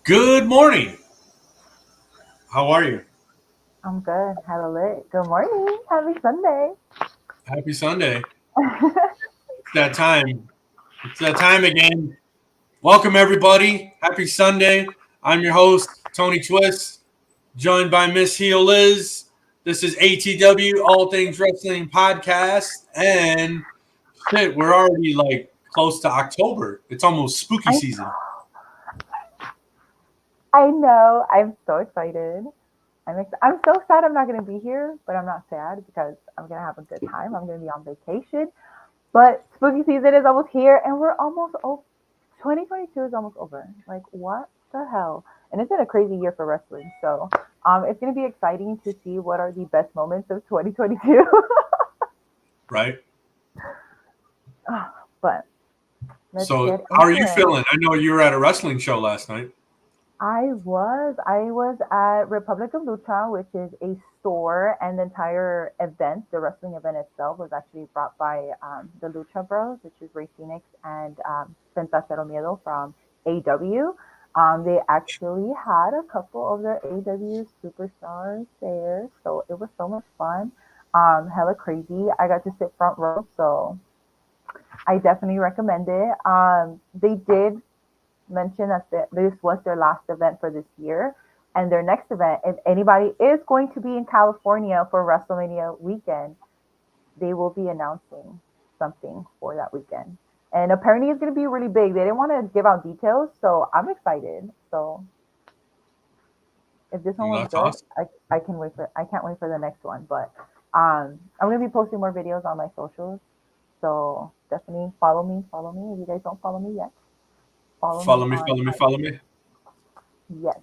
Good morning. How are you? I'm good. Hello, lit. Good morning. Happy Sunday. Happy Sunday. It's that time. It's that time again. Welcome, everybody. Happy Sunday. I'm your host, Tony Twist, joined by Miss Heel Liz. This is ATW, All Things Wrestling Podcast. And shit, we're already like close to October. It's almost spooky I season. I know. I'm so excited. I'm so sad I'm not gonna be here, but I'm not sad because I'm gonna have a good time. I'm gonna be on vacation. But spooky season is almost here, and we're almost over. 2022 is almost over. Like what the hell? And it's been a crazy year for wrestling. So it's gonna be exciting to see what are the best moments of 2022. Right? But let's So, get how are into you it. feeling? I know you were at a wrestling show last night. I was at Republic of Lucha, which is a store, and the entire event, the wrestling event itself, was actually brought by the Lucha Bros, which is Ray Phoenix and Penta Cero Miedo from AW. They actually had a couple of their AW superstars there, so it was so much fun. Hella crazy. I got to sit front row, so I definitely recommend it. They did mention that this was their last event for this year. And their next event, if anybody is going to be in California for WrestleMania weekend, they will be announcing something for that weekend. And apparently it's going to be really big. They didn't want to give out details, so I'm excited. So if this one Well, was that's good, awesome. I can't wait for the next one. But I'm going to be posting more videos on my socials. So definitely follow me. Follow me. If you guys don't follow me yet, follow me Follow me, on follow me, follow me. yes.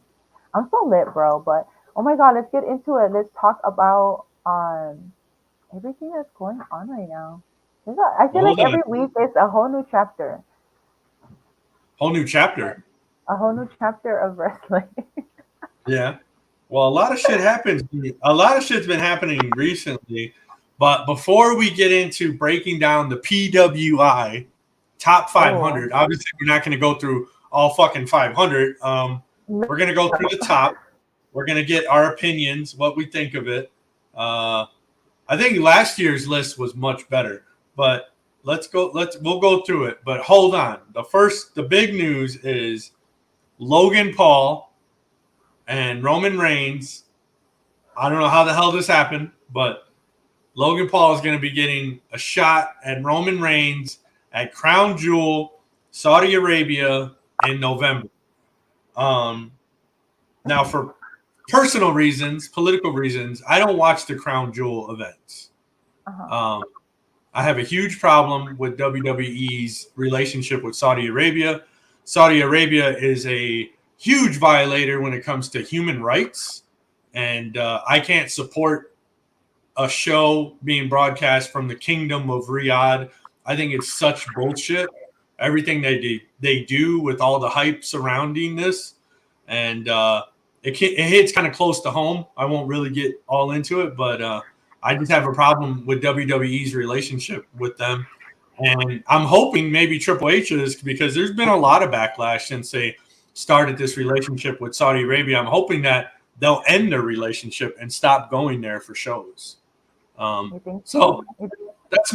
I'm so lit, bro. But oh my god, let's get into it. Let's talk about everything that's going on right now. I Well, feel like hold on. every week is a whole new chapter, Whole new chapter. a whole new chapter of wrestling. Yeah. Well, a lot of shit happens. A lot of shit's been happening recently. But before we get into breaking down the PWI top Oh, 500, obviously we're not going to go through all fucking 500. no. We're going to go through the top. We're going to get our opinions, what we think of it. Uh, I think last year's list was much better, but we'll go through it. But hold on. The big news is Logan Paul and Roman Reigns. I don't know how the hell this happened, but Logan Paul is going to be getting a shot at Roman Reigns at Crown Jewel, Saudi Arabia in November. Um, Now, for personal reasons, political reasons, I don't watch the Crown Jewel events. Uh-huh. Um, I have a huge problem with WWE's relationship with Saudi Arabia. Saudi Arabia is a huge violator when it comes to human rights, and I can't support a show being broadcast from the Kingdom of Riyadh. I think it's such bullshit. Everything they do with all the hype surrounding this, and it hits kind of close to home. I won't really get all into it, but I just have a problem with WWE's relationship with them, and I'm hoping maybe Triple H is because there's been a lot of backlash since they started this relationship with Saudi Arabia. I'm hoping that they'll end their relationship and stop going there for shows. You think so? So that's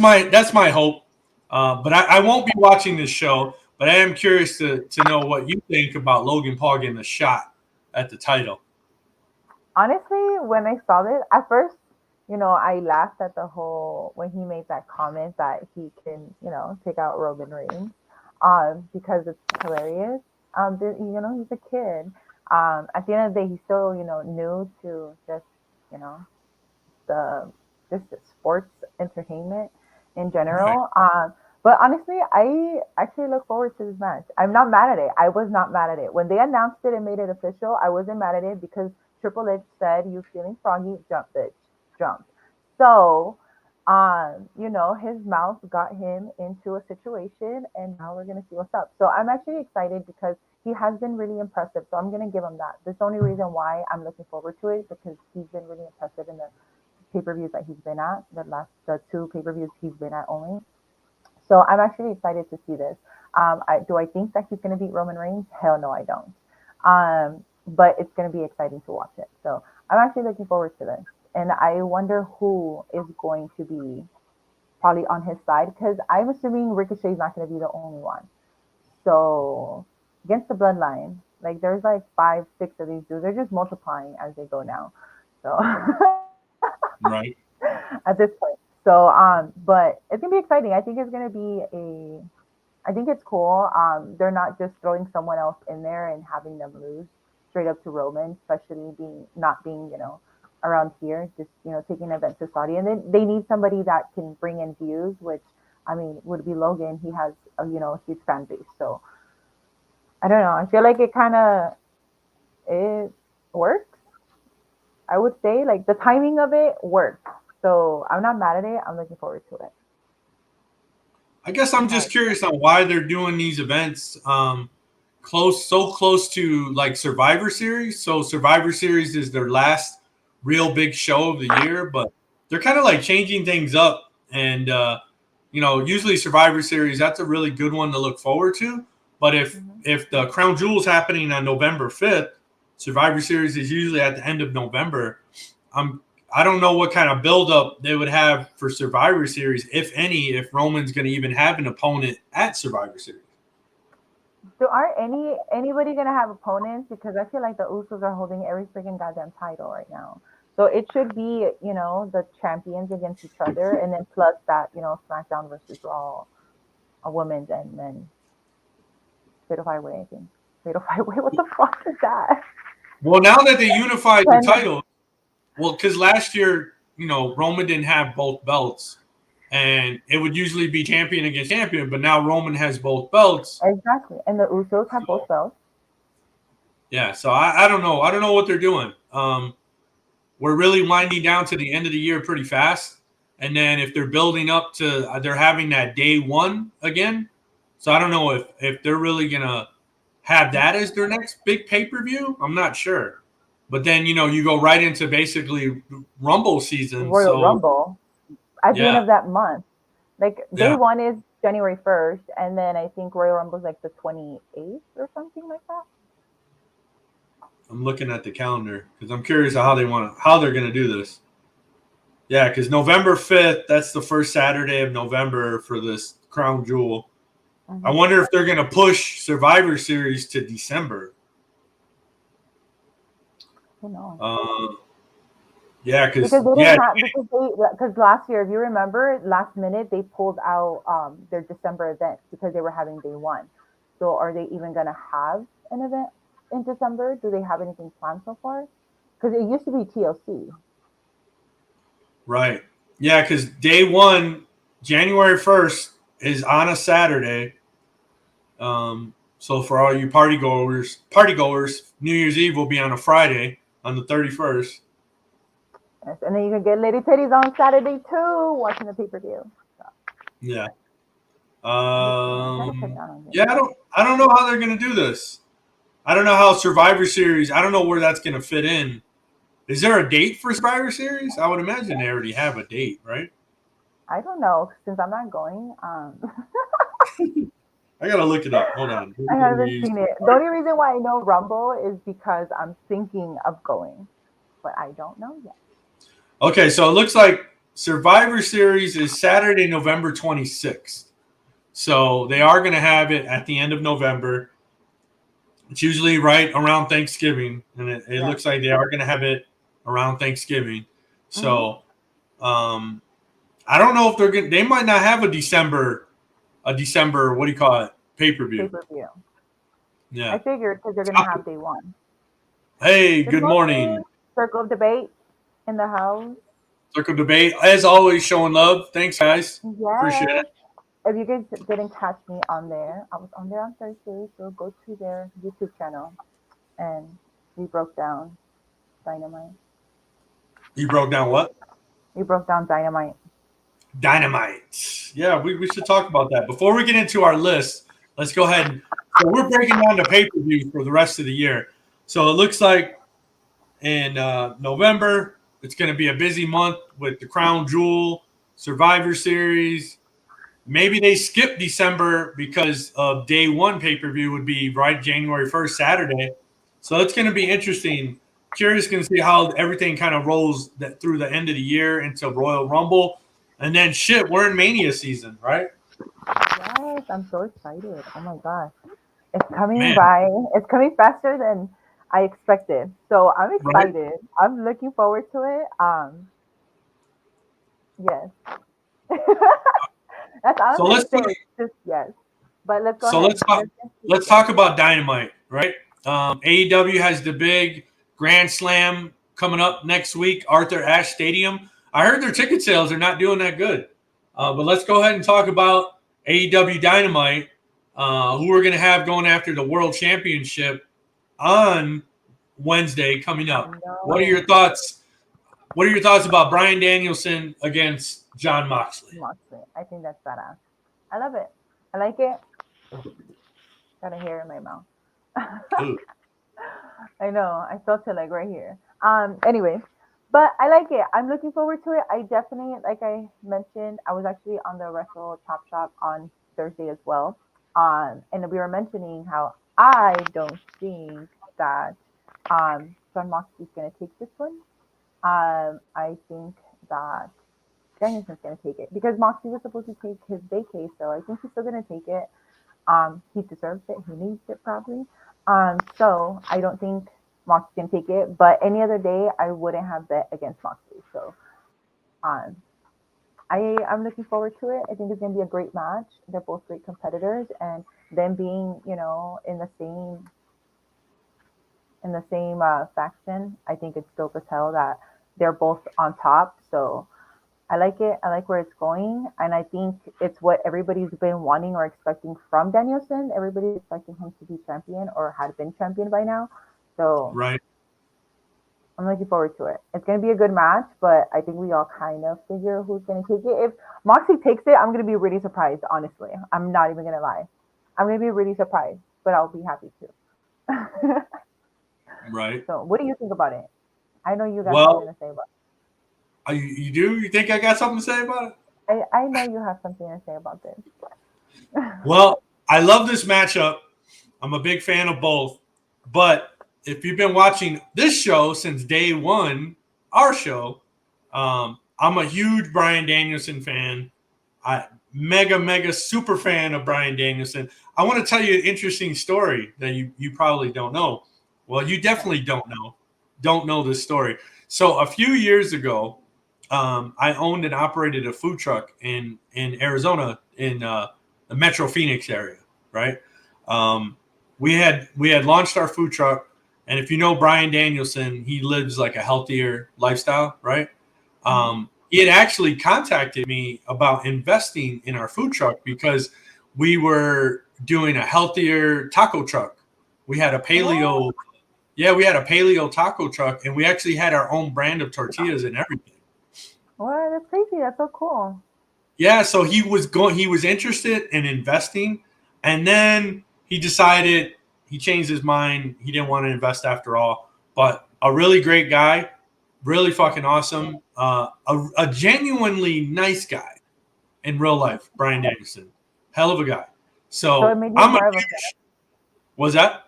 my hope. But I won't be watching this show. But I am curious to know what you think about Logan Paul getting a shot at the title. Honestly, when I saw this, at first, I laughed at the whole when he made that comment that he can, take out Roman Reigns, because it's hilarious. He's a kid. At the end of the day, he's still, new to just, you know, the just the sports entertainment in Right. general. But honestly, I actually look forward to this match. I'm not mad at it. I was not mad at it when they announced it and made it official. I wasn't mad at it because Triple H said, "You feeling froggy? Jump, bitch, jump." So, his mouth got him into a situation, and now we're gonna see what's up. So I'm actually excited because he has been really impressive. So I'm gonna give him that. That's the only reason why I'm looking forward to it because he's been really impressive in the pay-per-views that he's been at, the two pay-per-views he's been at only. So I'm actually excited to see this. Do I think that he's going to beat Roman Reigns? Hell no, I don't. But it's going to be exciting to watch it. So I'm actually looking forward to this. And I wonder who is going to be probably on his side because I'm assuming Ricochet is not going to be the only one. So against the bloodline, like there's like 5, 6 of these dudes. They're just multiplying as they go now. So Right. at this point. So but it's gonna be exciting. I think it's gonna be a I think it's cool. They're not just throwing someone else in there and having them lose straight up to Roman, especially being not being, around here, just taking an event to Saudi, and then they need somebody that can bring in views, which I mean would be Logan. He has a huge fan base, so I don't know. I feel like it works. I would say like the timing of it works, so I'm not mad at it. I'm looking forward to it. I guess I'm just curious on why they're doing these events so close to like Survivor Series. So Survivor Series is their last real big show of the year, but they're kind of like changing things up. And usually Survivor Series, that's a really good one to look forward to. But if the Crown Jewel is happening on November 5th, Survivor Series is usually at the end of November. I don't know what kind of buildup they would have for Survivor Series, if any, if Roman's going to even have an opponent at Survivor Series. So are anybody gonna have opponents? Because I feel like the Usos are holding every freaking goddamn title right now. So it should be, the champions against each other, and then plus that, SmackDown versus Raw, a women's and men. Fatal Five Way, I think. Fatal Five Way. What the fuck is that? Well, now that they unified the title, because last year, Roman didn't have both belts. And it would usually be champion against champion, but now Roman has both belts. Exactly. And the Usos have both belts. Yeah, so I don't know. I don't know what they're doing. We're really winding down to the end of the year pretty fast. And then if they're building up to they're having that day one again. So I don't know if they're really going to have that as their next big pay-per-view. I'm not sure. But then, you go right into basically Rumble season. Royal Rumble. At the end of that month. Like day one is January 1st, and then I think Royal Rumble is like the 28th or something like that. I'm looking at the calendar because I'm curious how they're going to do this. Yeah, because November 5th, that's the first Saturday of November for this Crown Jewel. Mm-hmm. I wonder if they're going to push Survivor Series to December. Who knows? Yeah, because last year, if you remember, last minute they pulled out their December event because they were having day one. So are they even going to have an event in December? Do they have anything planned so far? Because it used to be TLC. Right. Yeah, because day one, January 1st, is on a Saturday. So for all you party goers, New Year's Eve will be on a Friday on the 31st. Yes, and then you can get Lady Titties on Saturday too, watching the pay-per-view. So. Yeah. Yeah, I don't know how they're gonna do this. I don't know how Survivor Series. I don't know where that's gonna fit in. Is there a date for Survivor Series? I would imagine they already have a date, right? I don't know since I'm not going. I gotta look it up. Hold on. I haven't seen it. The only reason why I know Rumble is because I'm thinking of going, but I don't know yet. Okay, so it looks like Survivor Series is Saturday, November 26th. So they are going to have it at the end of November. It's usually right around Thanksgiving, and it looks like they are going to have it around Thanksgiving. So I don't know if they're going. They might not have a December. What do you call it? Pay-per-view. Pay-per-view. Yeah. I figured because they're going to have day one. Hey, good morning. Circle of Debate in the house. Circle Debate, as always, showing love. Thanks, guys. Yes. Appreciate it. If you guys didn't catch me on there, I was on there on Thursday, so go to their YouTube channel, and we broke down Dynamite. You broke down what? We broke down Dynamite. Dynamite. Yeah, we should talk about that. Before we get into our list, let's go ahead. So we're breaking down the pay-per-view for the rest of the year. So it looks like in November, it's going to be a busy month with the Crown Jewel, Survivor Series. Maybe they skip December because of day one pay-per-view would be right January 1st, Saturday. So it's going to be interesting. Curious to see how everything kind of rolls through the end of the year into Royal Rumble. And then shit, we're in Mania season, right? Yes, I'm so excited. Oh my gosh. It's coming Man, by. It's coming faster than I expected. So I'm right? excited. I'm looking forward to it. Yes. That's all I'm So gonna let's say. Just yes. But let's go so ahead. let's talk let's talk about Dynamite, right? AEW has the big Grand Slam coming up next week, Arthur Ashe Stadium. I heard their ticket sales are not doing that good. But let's go ahead and talk about AEW Dynamite, who we're going to have going after the World Championship on Wednesday coming I up. What are know. your thoughts? What are your thoughts about Bryan Danielson against Jon Moxley? Moxley. I think that's badass. I love it. I like it. Got a hair in my mouth. Ooh, I know. I felt it like right here. Anyway, but I like it. I'm looking forward to it. I definitely, like I mentioned, I was actually on the Wrestle Chop Shop on Thursday as well. And we were mentioning how I don't think that John Moxley's gonna take this one. I think that Danielson's gonna take it because Moxley was supposed to take his vacay, so I think he's still gonna take it. He deserves it. He needs it probably. So I don't think Moxley can take it. But any other day, I wouldn't have bet against Moxley. So um, I'm looking forward to it. I think it's gonna be a great match. They're both great competitors, and them being in the same faction, I think it's dope as hell that they're both on top. So I like it. I like where it's going. And I think it's what everybody's been wanting or expecting from Danielson. Everybody's expecting him to be champion or had been champion by now. So right. I'm looking forward to it. It's going to be a good match, but I think we all kind of figure who's going to take it. If Moxley takes it, I'm going to be really surprised, honestly. I'm not even going to lie. I'm going to be really surprised, but I'll be happy too. Right. So what do you think about it? I know you got something Well, to say about you do? You think I got something to say about it? it. I know you have something to say about this. Well, I love this matchup. I'm a big fan of both. But if you've been watching this show since day one, our show, I'm a huge Bryan Danielson fan. Mega super fan of Bryan Danielson. I want to tell you an interesting story that you probably don't know. Well, you definitely don't know this story. So a few years ago, I owned and operated a food truck in Arizona in the Metro Phoenix area, right? We had launched our food truck, and if you know Bryan Danielson, he lives like a healthier lifestyle, right? He had actually contacted me about investing in our food truck because we were doing a healthier taco truck. We had a paleo, yeah, we had a paleo taco truck, and we actually had our own brand of tortillas and everything. Wow, that's crazy. That's so cool. Yeah, so he was interested in investing, and then he decided he changed his mind. He didn't want to invest after all. But a really great guy, really fucking awesome, a genuinely nice guy in real life, Bryan Danielson, hell of a guy. So it So made you I'm a more of a huge. Was that?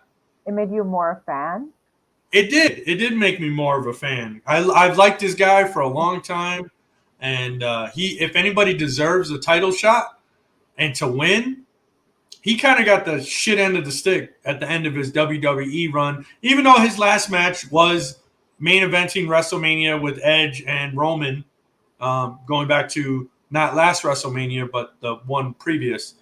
it made you more a fan. It did. It did make me more of a fan. I've liked this guy for a long time, and if anybody deserves a title shot and to win, he kind of got the shit end of the stick at the end of his WWE run. Even though his last match was main eventing WrestleMania with Edge and Roman, going back to not last WrestleMania but the one previous.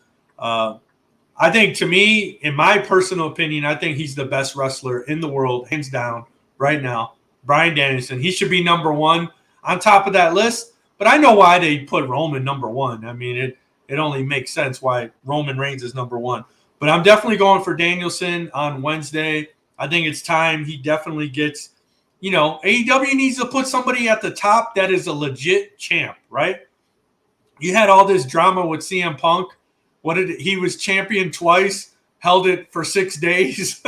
I think, to me, in my personal opinion, I think he's the best wrestler in the world, hands down, right now. Bryan Danielson. He should be number one on top of that list. But I know why they put Roman number one. I mean, it only makes sense why Roman Reigns is number one. But I'm definitely going for Danielson on Wednesday. I think it's time he definitely gets, AEW needs to put somebody at the top that is a legit champ, right? You had all this drama with CM Punk. He was champion twice, held it for 6 days,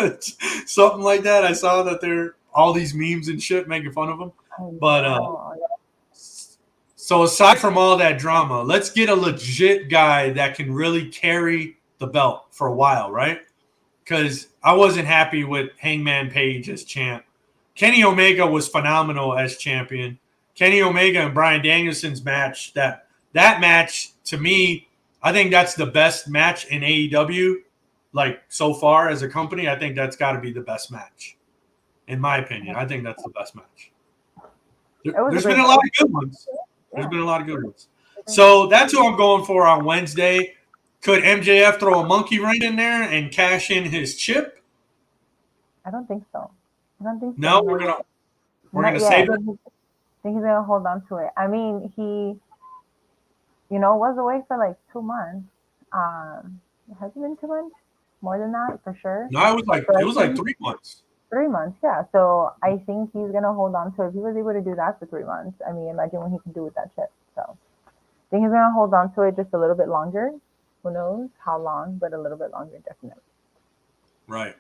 something like that. I saw that there all these memes and shit making fun of him. But so aside from all that drama, let's get a legit guy that can really carry the belt for a while, right? because I wasn't happy with Hangman Page as champ. Kenny Omega was phenomenal as champion. Kenny Omega and Bryan Danielson's match, that match, to me, I think that's the best match in AEW, like, so far as a company. I think that's got to be the best match, in my opinion. I think that's the best match. There's been a lot of good ones. There's been a lot of good ones. So that's who I'm going for on Wednesday. Could MJF throw a monkey wrench in there and cash in his chip? I don't think so. No, we're gonna save it. I think he's gonna hold on to it. I mean, he, was away for like 2 months. Has it been 2 months? More than that, for sure. No, it was like 3 months. 3 months, yeah. So I think he's gonna hold on to it. If he was able to do that for 3 months, I mean, imagine what he can do with that chip. So I think he's gonna hold on to it just a little bit longer. Who knows how long, but a little bit longer, definitely. Right.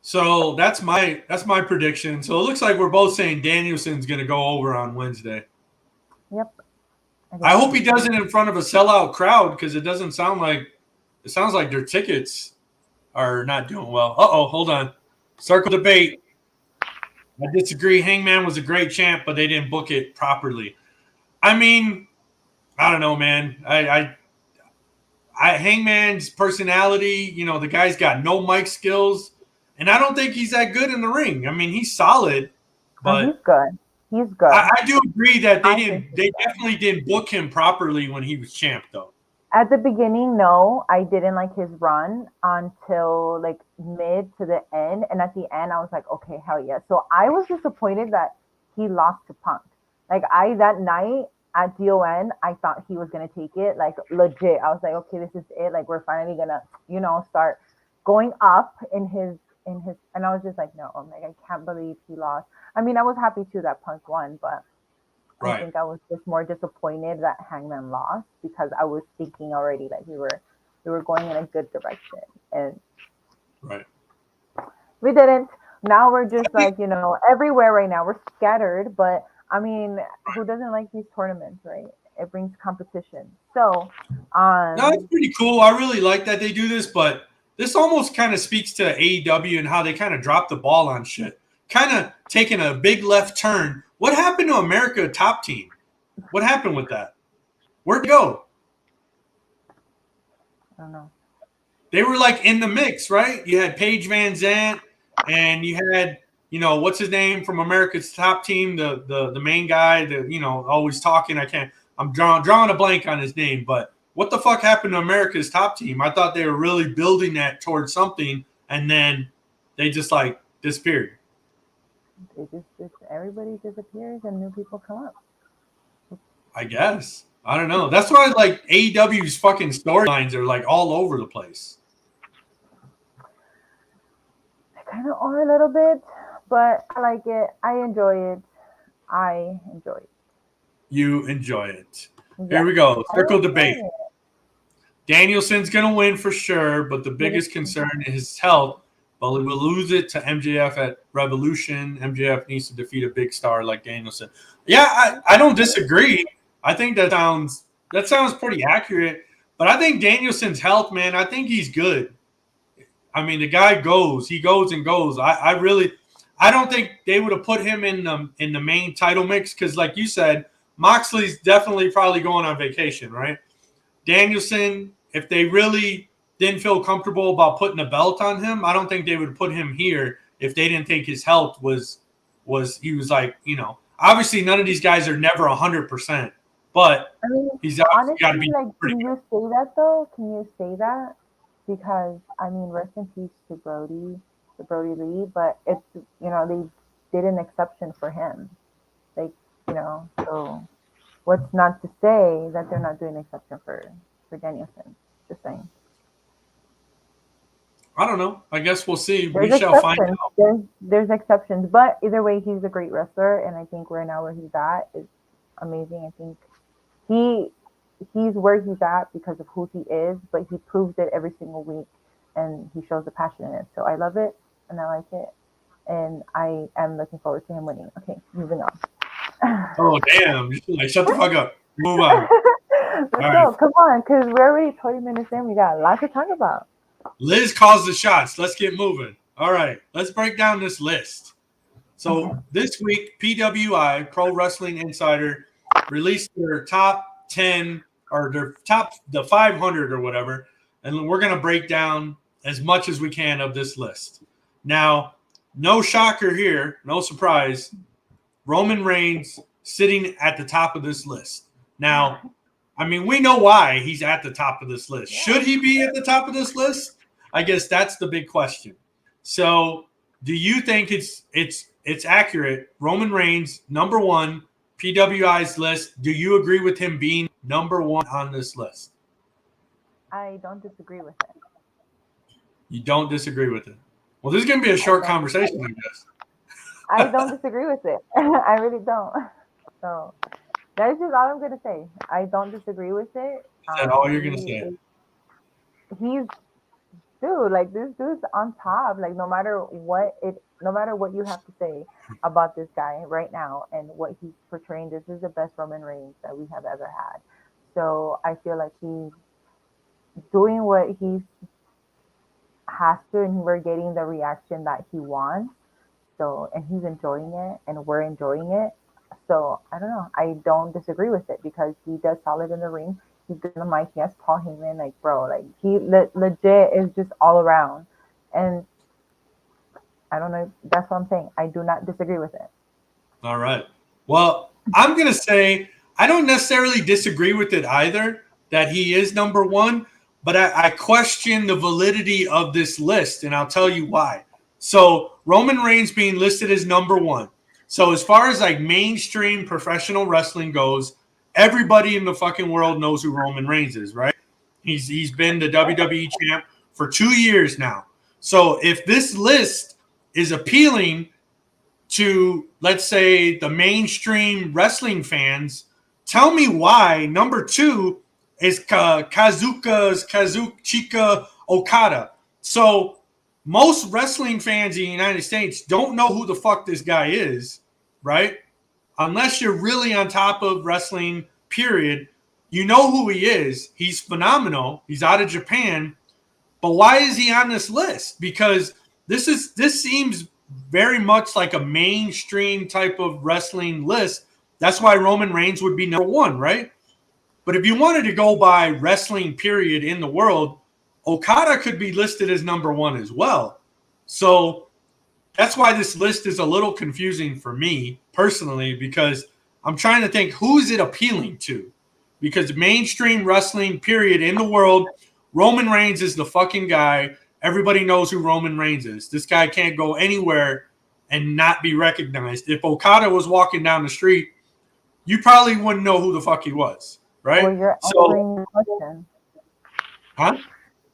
So that's my prediction. So it looks like we're both saying Danielson's going to go over on Wednesday. Yep. I hope he does it in front of a sellout crowd, because it sounds like their tickets are not doing well. Hold on. Circle debate. I disagree. Hangman was a great champ, but they didn't book it properly. I mean, I don't know, man. Hangman's personality, the guy's got no mic skills, and I don't think he's that good in the ring. I mean, he's solid, but he's good. He's good. I do agree that they definitely didn't book him properly when he was champ, though. At the beginning, no, I didn't like his run until like mid to the end, and at the end, I was like, okay, hell yeah. So I was disappointed that he lost to Punk. Like that night at DON, I thought he was gonna take it, like legit. I was like, okay, this is it. Like we're finally gonna, start going up in his. And I was just like, no, I'm like, I can't believe he lost. I mean, I was happy too that Punk won, but right. I think I was just more disappointed that Hangman lost, because I was thinking already that we were going in a good direction, and right, we didn't. Now we're just like, everywhere right now. We're scattered, but I mean, who doesn't like these tournaments, right? It brings competition. So, no, it's pretty cool. I really like that they do this, but this almost kind of speaks to AEW and how they kind of dropped the ball on shit. Kind of taking a big left turn. What happened to America Top Team? What happened with that? Where'd it go? I don't know. They were like in the mix, right? You had Paige Van Zant, and you had, what's his name from America's Top Team, the main guy, always talking. I'm drawing a blank on his name, but what the fuck happened to America's Top Team? I thought they were really building that towards something, and then they just like disappeared. Everybody disappears and new people come up. I guess. I don't know. That's why like AEW's fucking storylines are like all over the place. They kind of are a little bit, but I like it. I enjoy it. You enjoy it. Yeah. Here we go. Circle debate. Danielson's going to win for sure, but the biggest concern is his health. Well, he will lose it to MJF at Revolution. MJF needs to defeat a big star like Danielson. Yeah, I don't disagree. I think that sounds pretty accurate. But I think Danielson's health, man, I think he's good. I mean, the guy goes. He goes and goes. I don't think they would have put him in the main title mix because, like you said, Moxley's definitely probably going on vacation, right? Danielson, if they really didn't feel comfortable about putting a belt on him, I don't think they would put him here if they didn't think his health was he was like, obviously none of these guys are never 100%, but I mean, he's obviously got to be pretty good. Can you say that though? Can you say that? Because I mean, rest in peace to Brody Lee, but it's, they did an exception for him. Like, so what's not to say that they're not doing an exception for Danielson? Just saying. I don't know. I guess we'll see. We shall find out. There's exceptions, but either way, he's a great wrestler, and I think right now where he's at is amazing. I think he's where he's at because of who he is, but he proves it every single week, and he shows the passion in it. So I love it, and I like it, and I am looking forward to him winning. Okay, moving on. Oh, damn. Shut the fuck up. Move on. Let's go. Come on, because we're already 20 minutes in. We got a lot to talk about. Liz calls the shots. Let's get moving. All right, let's break down this list. So this week, PWI, Pro Wrestling Insider, released their top 10 or the 500 or whatever, and we're going to break down as much as we can of this list. Now, no shocker here, no surprise, Roman Reigns sitting at the top of this list. Now, I mean, we know why he's at the top of this list. Should he be at the top of this list? I guess that's the big question. So, do you think it's accurate? Roman Reigns, number one, PWI's list. Do you agree with him being number one on this list? I don't disagree with it. You don't disagree with it. Well, this is going to be a short conversation, I guess. I don't disagree with it. I really don't. So that is just all I'm going to say. I don't disagree with it. Is that all you're going to say? Dude, like this dude's on top. Like no matter what you have to say about this guy right now and what he's portraying, this is the best Roman Reigns that we have ever had. So I feel like he's doing what he has to, and we're getting the reaction that he wants. So, and he's enjoying it, and we're enjoying it. So I don't know. I don't disagree with it because he does solid in the ring. He's good on the mic. He has Paul Heyman, like bro, like he legit is just all around. And I don't know. That's what I'm saying. I do not disagree with it. All right. Well, I'm gonna say I don't necessarily disagree with it either. That he is number one, but I question the validity of this list, and I'll tell you why. So Roman Reigns being listed as number one. So as far as like mainstream professional wrestling goes, everybody in the fucking world knows who Roman Reigns is, right? He's been the WWE champ for 2 years now. So if this list is appealing to, let's say, the mainstream wrestling fans, tell me why number two is Kazuchika Okada. So most wrestling fans in the United States don't know who the fuck this guy is, right? Unless you're really on top of wrestling, period. You know who he is. He's phenomenal. He's out of Japan. But why is he on this list? Because this seems very much like a mainstream type of wrestling list. That's why Roman Reigns would be number one, right? But if you wanted to go by wrestling, period, in the world, Okada could be listed as number one as well. So that's why this list is a little confusing for me personally, because I'm trying to think, who's it appealing to? Because mainstream wrestling, period, in the world, Roman Reigns is the fucking guy. Everybody knows who Roman Reigns is. This guy can't go anywhere and not be recognized. If Okada was walking down the street, you probably wouldn't know who the fuck he was, right? Well, you're answering your question. Huh?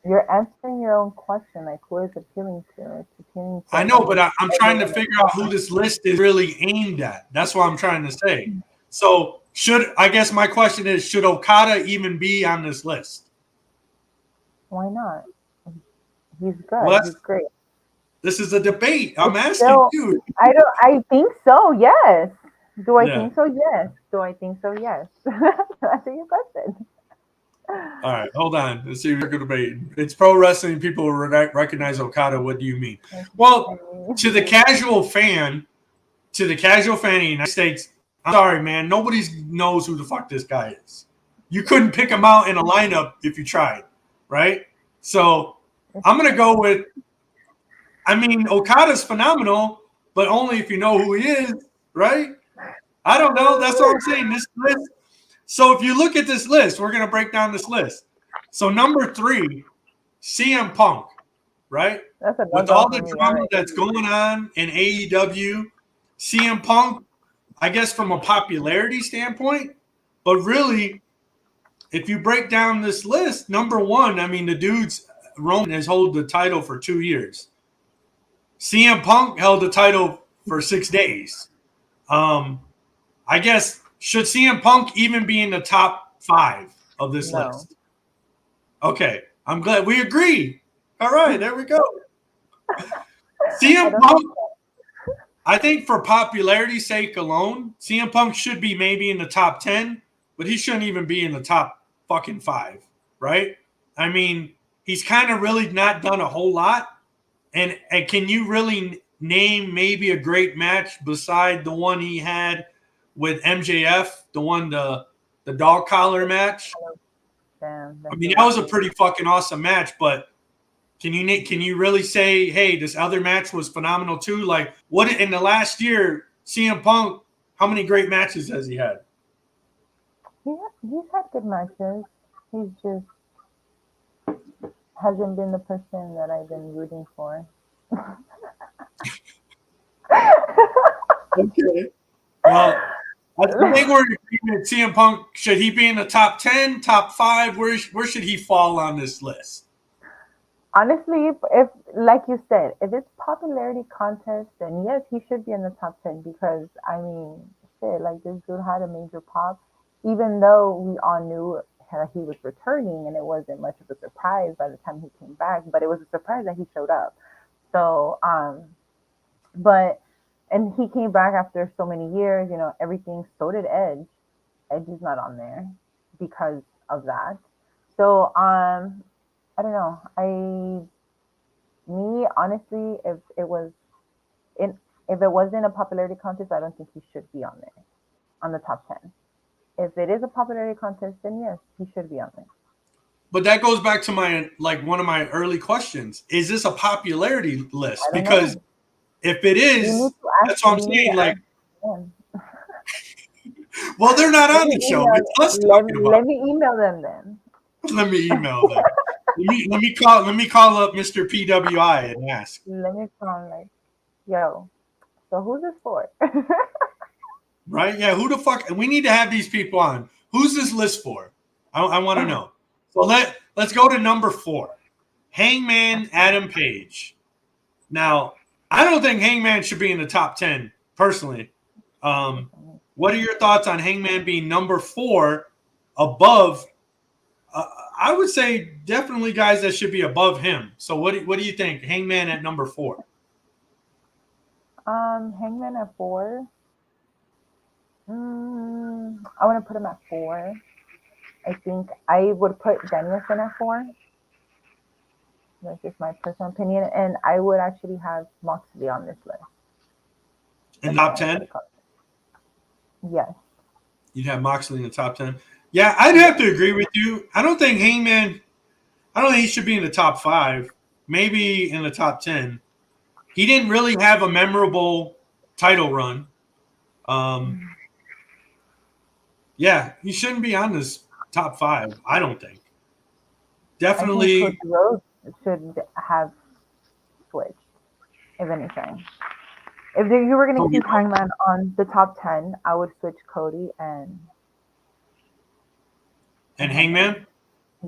You're answering your own question, like who is appealing to? It's appealing to. I know, but I'm trying to figure out who this list is really aimed at. That's what I'm trying to say. So I guess my question is, should Okada even be on this list? Why not? He's good. Well, he's great. This is a debate. I'm asking you. I think so, yes. Do I think so? Yes. Do I think so? Yes. Answer your question. All right, hold on. Let's see if we're going to debate. It's pro wrestling. People will recognize Okada. What do you mean? Well, to the casual fan in the United States, I'm sorry, man. Nobody knows who the fuck this guy is. You couldn't pick him out in a lineup if you tried, right? So I'm going to go with, Okada's phenomenal, but only if you know who he is, right? I don't know. That's what I'm saying. This list. So if you look at this list, we're going to break down this list. So number 3, CM Punk, right? With all the drama that's going on in AEW, CM Punk, I guess from a popularity standpoint, but really, if you break down this list, number 1, the Roman has held the title for 2 years. CM Punk held the title for 6 days. I guess, should CM Punk even be in the top 5 of this list? Okay, I'm glad we agree. All right, there we go. CM Punk, I think for popularity's sake alone, CM Punk should be maybe in the top 10, but he shouldn't even be in the top fucking 5, right? he's kind of really not done a whole lot. And can you really name maybe a great match beside the one he had with MJF, the dog collar match? Damn, I mean, that was a pretty fucking awesome match, but can you really say, hey, this other match was phenomenal too? Like, what in the last year, CM Punk, how many great matches has he had? He's had good matches. He's just hasn't been the person that I've been rooting for. Okay. Well, I think we're agreement. CM Punk, should he be in the top 10, top 5? Where should he fall on this list? Honestly, if like you said, if it's popularity contest, then yes, he should be in the top 10 because I mean, shit, like this dude had a major pop, even though we all knew he was returning, and it wasn't much of a surprise by the time he came back. But it was a surprise that he showed up. So, but and he came back after so many years, you know, everything. So did Edge. Edge is not on there because of that. So, I don't know. Me honestly, if it wasn't a popularity contest, I don't think he should be on there, on the top 10. If it is a popularity contest, then yes, he should be on there. But that goes back to one of my early questions. Is this a popularity list? Because if it is, that's what I'm saying. Like, well, they're not on the show. It's us talking about. Let me email them then. Let me email them. let me call up Mr. PWI and ask. Let me call like, yo, so who's this for? Right? Yeah, who the fuck? We need to have these people on. Who's this list for? I want to know. So let's go to number 4. Hangman Adam Page. Now, I don't think Hangman should be in the top 10, personally. What are your thoughts on Hangman being number 4 above? I would say definitely guys that should be above him. So what do you think? Hangman at number 4. Hangman at 4. I want to put him at 4. I think I would put Danielson at 4. That's just my personal opinion, and I would actually have Moxley on this list. In top 10? Yes. You'd have Moxley in the top 10. Yeah, I'd have to agree with you. I don't think he should be in the top 5. Maybe in the top 10. He didn't really have a memorable title run. Yeah, he shouldn't be on this top 5, I don't think. Definitely. I think Cody Rhodes should have switched, if anything. If you were going to keep Hangman on the top 10, I would switch Cody and Hangman?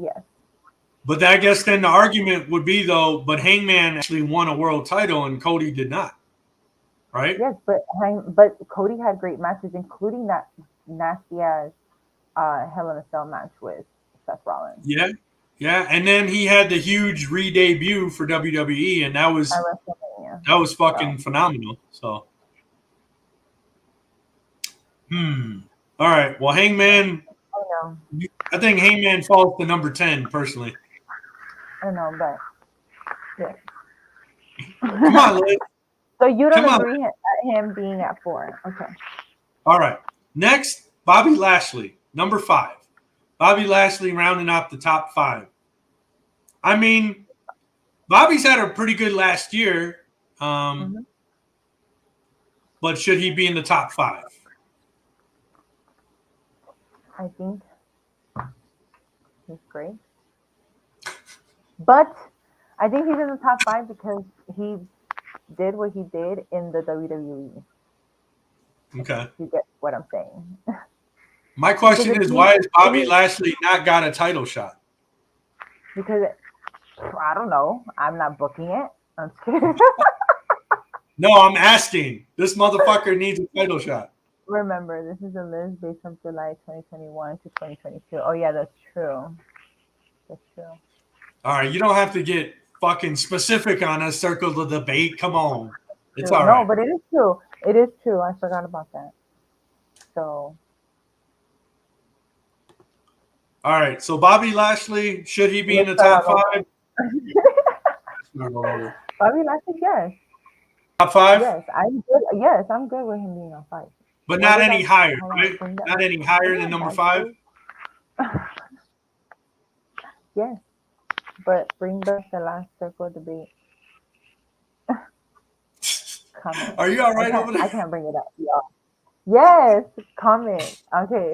Yes. But I guess then the argument would be, though, but Hangman actually won a world title and Cody did not. Right? Yes, but Cody had great matches, including that nasty-ass Hell in a Cell match with Seth Rollins. Yeah. Yeah, and then he had the huge re-debut for WWE, and that was fucking phenomenal. So, all right. Well, Hangman. I think Hangman falls to number 10, personally. I don't know, but yeah. Come on, Liz. So you don't agree at him being at 4? Okay. All right. Next, Bobby Lashley, number 5. Bobby Lashley rounding up the top 5. I mean, Bobby's had a pretty good last year, but should he be in the top 5? I think he's great. But I think he's in the top 5 because he did what he did in the WWE. Okay. You get what I'm saying? My question is, why has Bobby Lashley not got a title shot? Because I don't know. I'm not booking it. I'm scared. No, I'm asking. This motherfucker needs a title shot. Remember, this is a list based from July 2021 to 2022. Oh, yeah, that's true. That's true. All right, you don't have to get fucking specific on us. Circle the debate. Come on. It's all right. No, but it is true. It is true. I forgot about that. So. All right. So Bobby Lashley, should he be in the top 5? Bobby Lashley, yes. Top 5? Yes, I'm good. Yes, I'm good with him being on 5. But What not was any that? higher, Hold on, right? bring that. Not any higher Yeah, than number that's 5? good. Yes, but bring back the last circle debate. Comment. Are you all right over I there? can't bring it up, y'all. Yes, comment. Okay.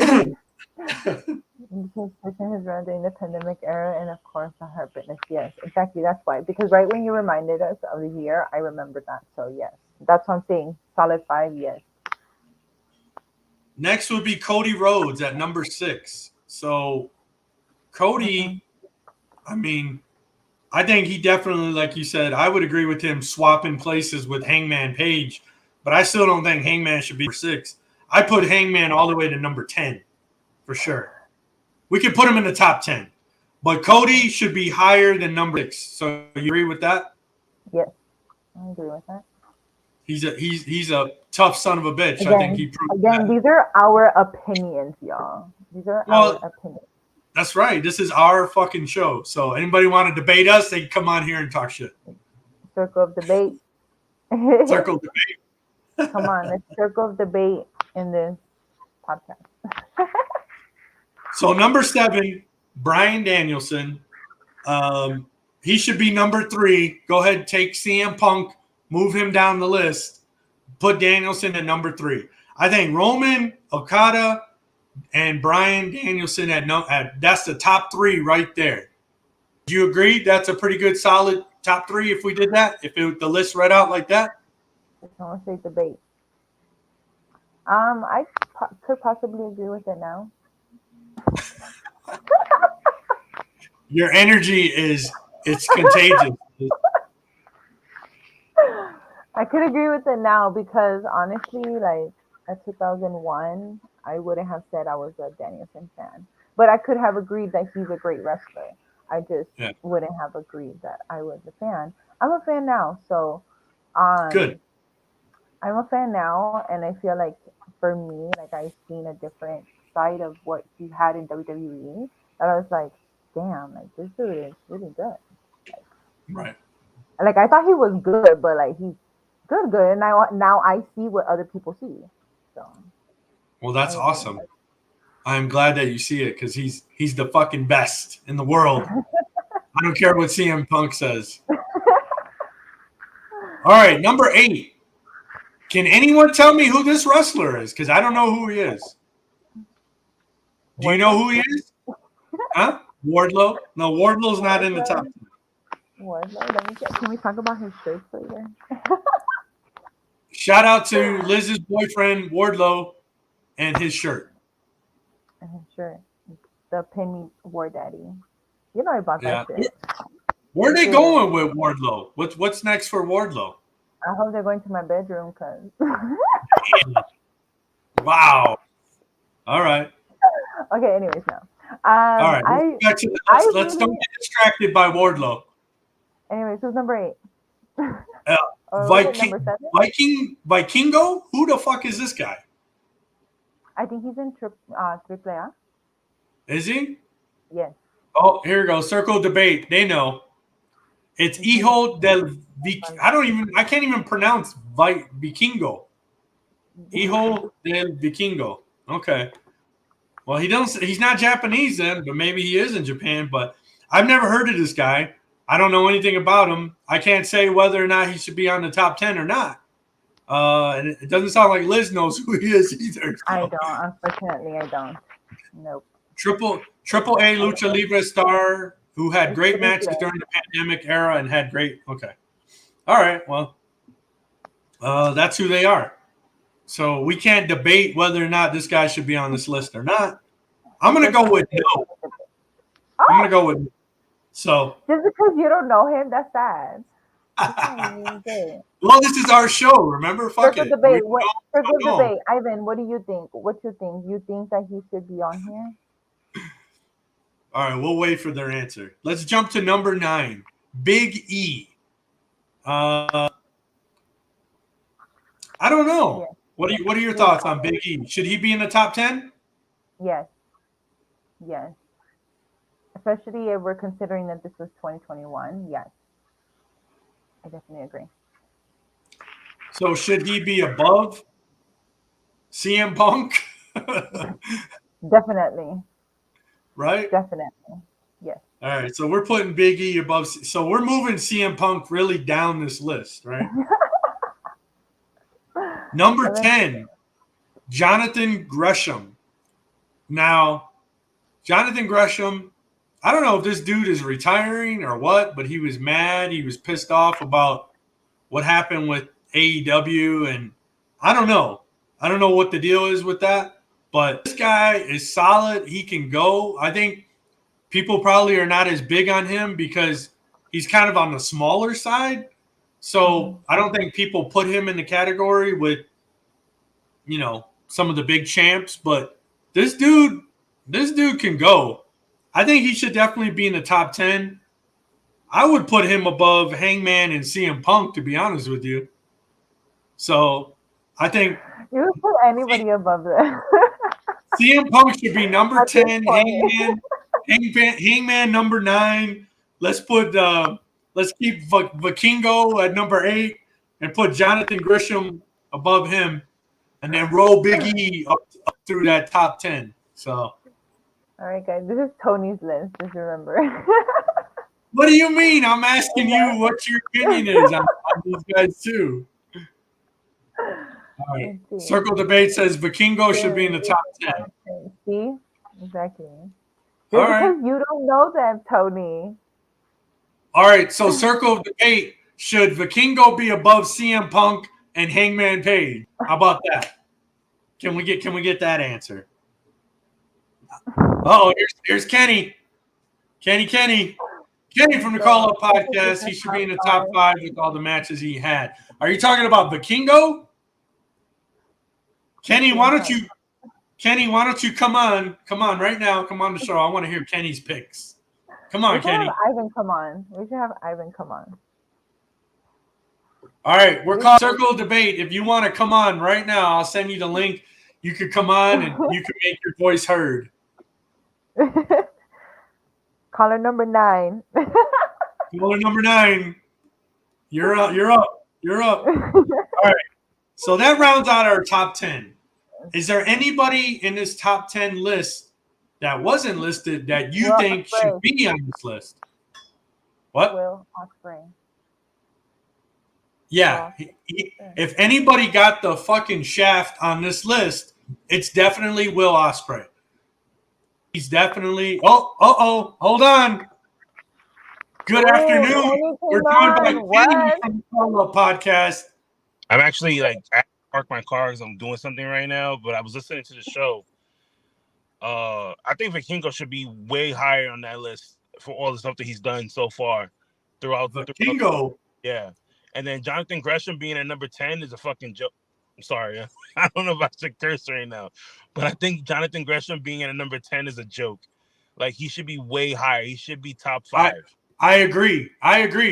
Because pushing his run during the pandemic era, and of course the heart fitness. Yes, exactly. That's why. Because right when you reminded us of the year, I remembered that. So yes, that's what I'm saying. Solid 5. Yes. Next would be Cody Rhodes at number 6. So Cody, I mean, I think he definitely, like you said, I would agree with him swapping places with Hangman Page, but I still don't think Hangman should be number 6. I put Hangman all the way to number 10 for sure. We could put him in the top 10, but Cody should be higher than number 6. So you agree with that? Yes, I agree with that. He's a tough son of a bitch. I think he Again, proved again, that. these are our opinions, y'all. These are our Well, opinions. that's right. This is our fucking show. So anybody want to debate us, they can come on here and talk shit. Circle of debate. Circle debate. Come on, let's circle of debate in this podcast. So number 7, Bryan Danielson. He should be number 3. Go ahead, take CM Punk, move him down the list, put Danielson at number 3. I think Roman, Okada, and Bryan Danielson at that's the top 3 right there. Do you agree? That's a pretty good, solid top 3 if we did that. If the list read out like that. I want to say debate. I could possibly agree with it now. Your energy it's contagious. I could agree with it now because honestly, like at 2001, I wouldn't have said I was a Danielson fan, but I could have agreed that he's a great wrestler. I just wouldn't have agreed that I was a fan. I'm a fan now, so Good. I'm a fan now, and I feel like for me, like I've seen a different side of what he had in WWE. That I was like, damn, like this dude is really good. Right. Like I thought he was good, but like he's good, and now I see what other people see. So. Well, that's awesome. I'm glad that you see it because he's the fucking best in the world. I don't care what CM Punk says. All right, number 8. Can anyone tell me who this wrestler is? Because I don't know who he is. Do you know who he is? Huh? Wardlow? No, Wardlow's not in the top 10. Wardlow. Can we talk about his shirts later? Shout out to Liz's boyfriend Wardlow and his shirt. Sure. The Penny War Daddy. You know I bought that shit. Where are they going with Wardlow? What's next for Wardlow? I hope they're going to my bedroom because. Wow. All right. Okay. Anyways, no. All right. Let's don't get distracted by Wardlow. Anyways, who's number 8? Vikingo? Who the fuck is this guy? I think he's in AAA. Is he? Yes. Oh, here we go. Circle debate. They know. It's Hijo del I can't even pronounce Vikingo. Hijo del Vikingo. Okay. Well, he's not Japanese then, but maybe he is in Japan. But I've never heard of this guy. I don't know anything about him. I can't say whether or not he should be on the top 10 or not. And it doesn't sound like Liz knows who he is either. So. I don't. Unfortunately, I don't. Nope. Triple A Lucha Libre star who had great matches during the pandemic era and had great. Okay. All right. Well, that's who they are. So we can't debate whether or not this guy should be on this list or not. I'm going to go with no. I'm going to go with no. So just because you don't know him, that's sad. Well, this is our show. Remember, fuck it. Debate. Debate. Ivan, what do you think? What you think? You think that he should be on here? All right, we'll wait for their answer. Let's jump to number 9, Big E. I don't know. Yeah. What are your thoughts on Big E? Should he be in the top 10? Yes. Yes. Especially if we're considering that this was 2021. Yes, I definitely agree. So should he be above CM Punk? Definitely. Right? Definitely. Yes. All right. So we're putting Big E above. So we're moving CM Punk really down this list, right? Number 10, Jonathan Gresham. Now, Jonathan Gresham, I don't know if this dude is retiring or what, but he was mad. He was pissed off about what happened with AEW, and I don't know. I don't know what the deal is with that, but this guy is solid. He can go. I think people probably are not as big on him because he's kind of on the smaller side. So I don't think people put him in the category with, some of the big champs, but this dude can go. I think he should definitely be in the top 10. I would put him above Hangman and CM Punk, to be honest with you. So I think you would put anybody above them. CM Punk should be number 10, Hangman number 9. Let's keep Vikingo at number 8 and put Jonathan Gresham above him, and then roll Big E up through that top 10. So, all right, guys, this is Tony's list. Just remember. What do you mean? I'm asking you what your opinion is on these guys too. All right. Circle Debate says Vikingo should be in the top 10. See? Exactly. All right. Because you don't know them, Tony. All right. So Circle Debate, should Vikingo be above CM Punk and Hangman Page? How about that? Can we get that answer? Oh, here's Kenny. Kenny from the Call Up Podcast. He should be in the top 5 with all the matches he had. Are you talking about Vikingo? Kenny, why don't you come on right now? Come on the show. I want to hear Kenny's picks. Come on, Kenny. Ivan come on. We should have Ivan come on. All right, we're called Circle Debate. If you want to come on right now, I'll send you the link. You could come on and you can make your voice heard. Caller number 9. Caller number 9. You're up. All right. So that rounds out our top 10. Is there anybody in this top 10 list that wasn't listed that you think should be on this list? What? Will Ospreay. Yeah. If anybody got the fucking shaft on this list, it's definitely Will Ospreay. He's definitely. Hold on. Good afternoon. We're joined by Kenny from the Call Up Podcast. I'm actually I parked my car because I'm doing something right now, but I was listening to the show. I think Vikingo should be way higher on that list for all the stuff that he's done so far throughout. Vikingo. Yeah. And then Jonathan Gresham being at number 10 is a fucking joke. I'm sorry. I don't know if I should curse right now, but I think Jonathan Gresham being at number 10 is a joke. Like, he should be way higher. He should be top 5. I agree.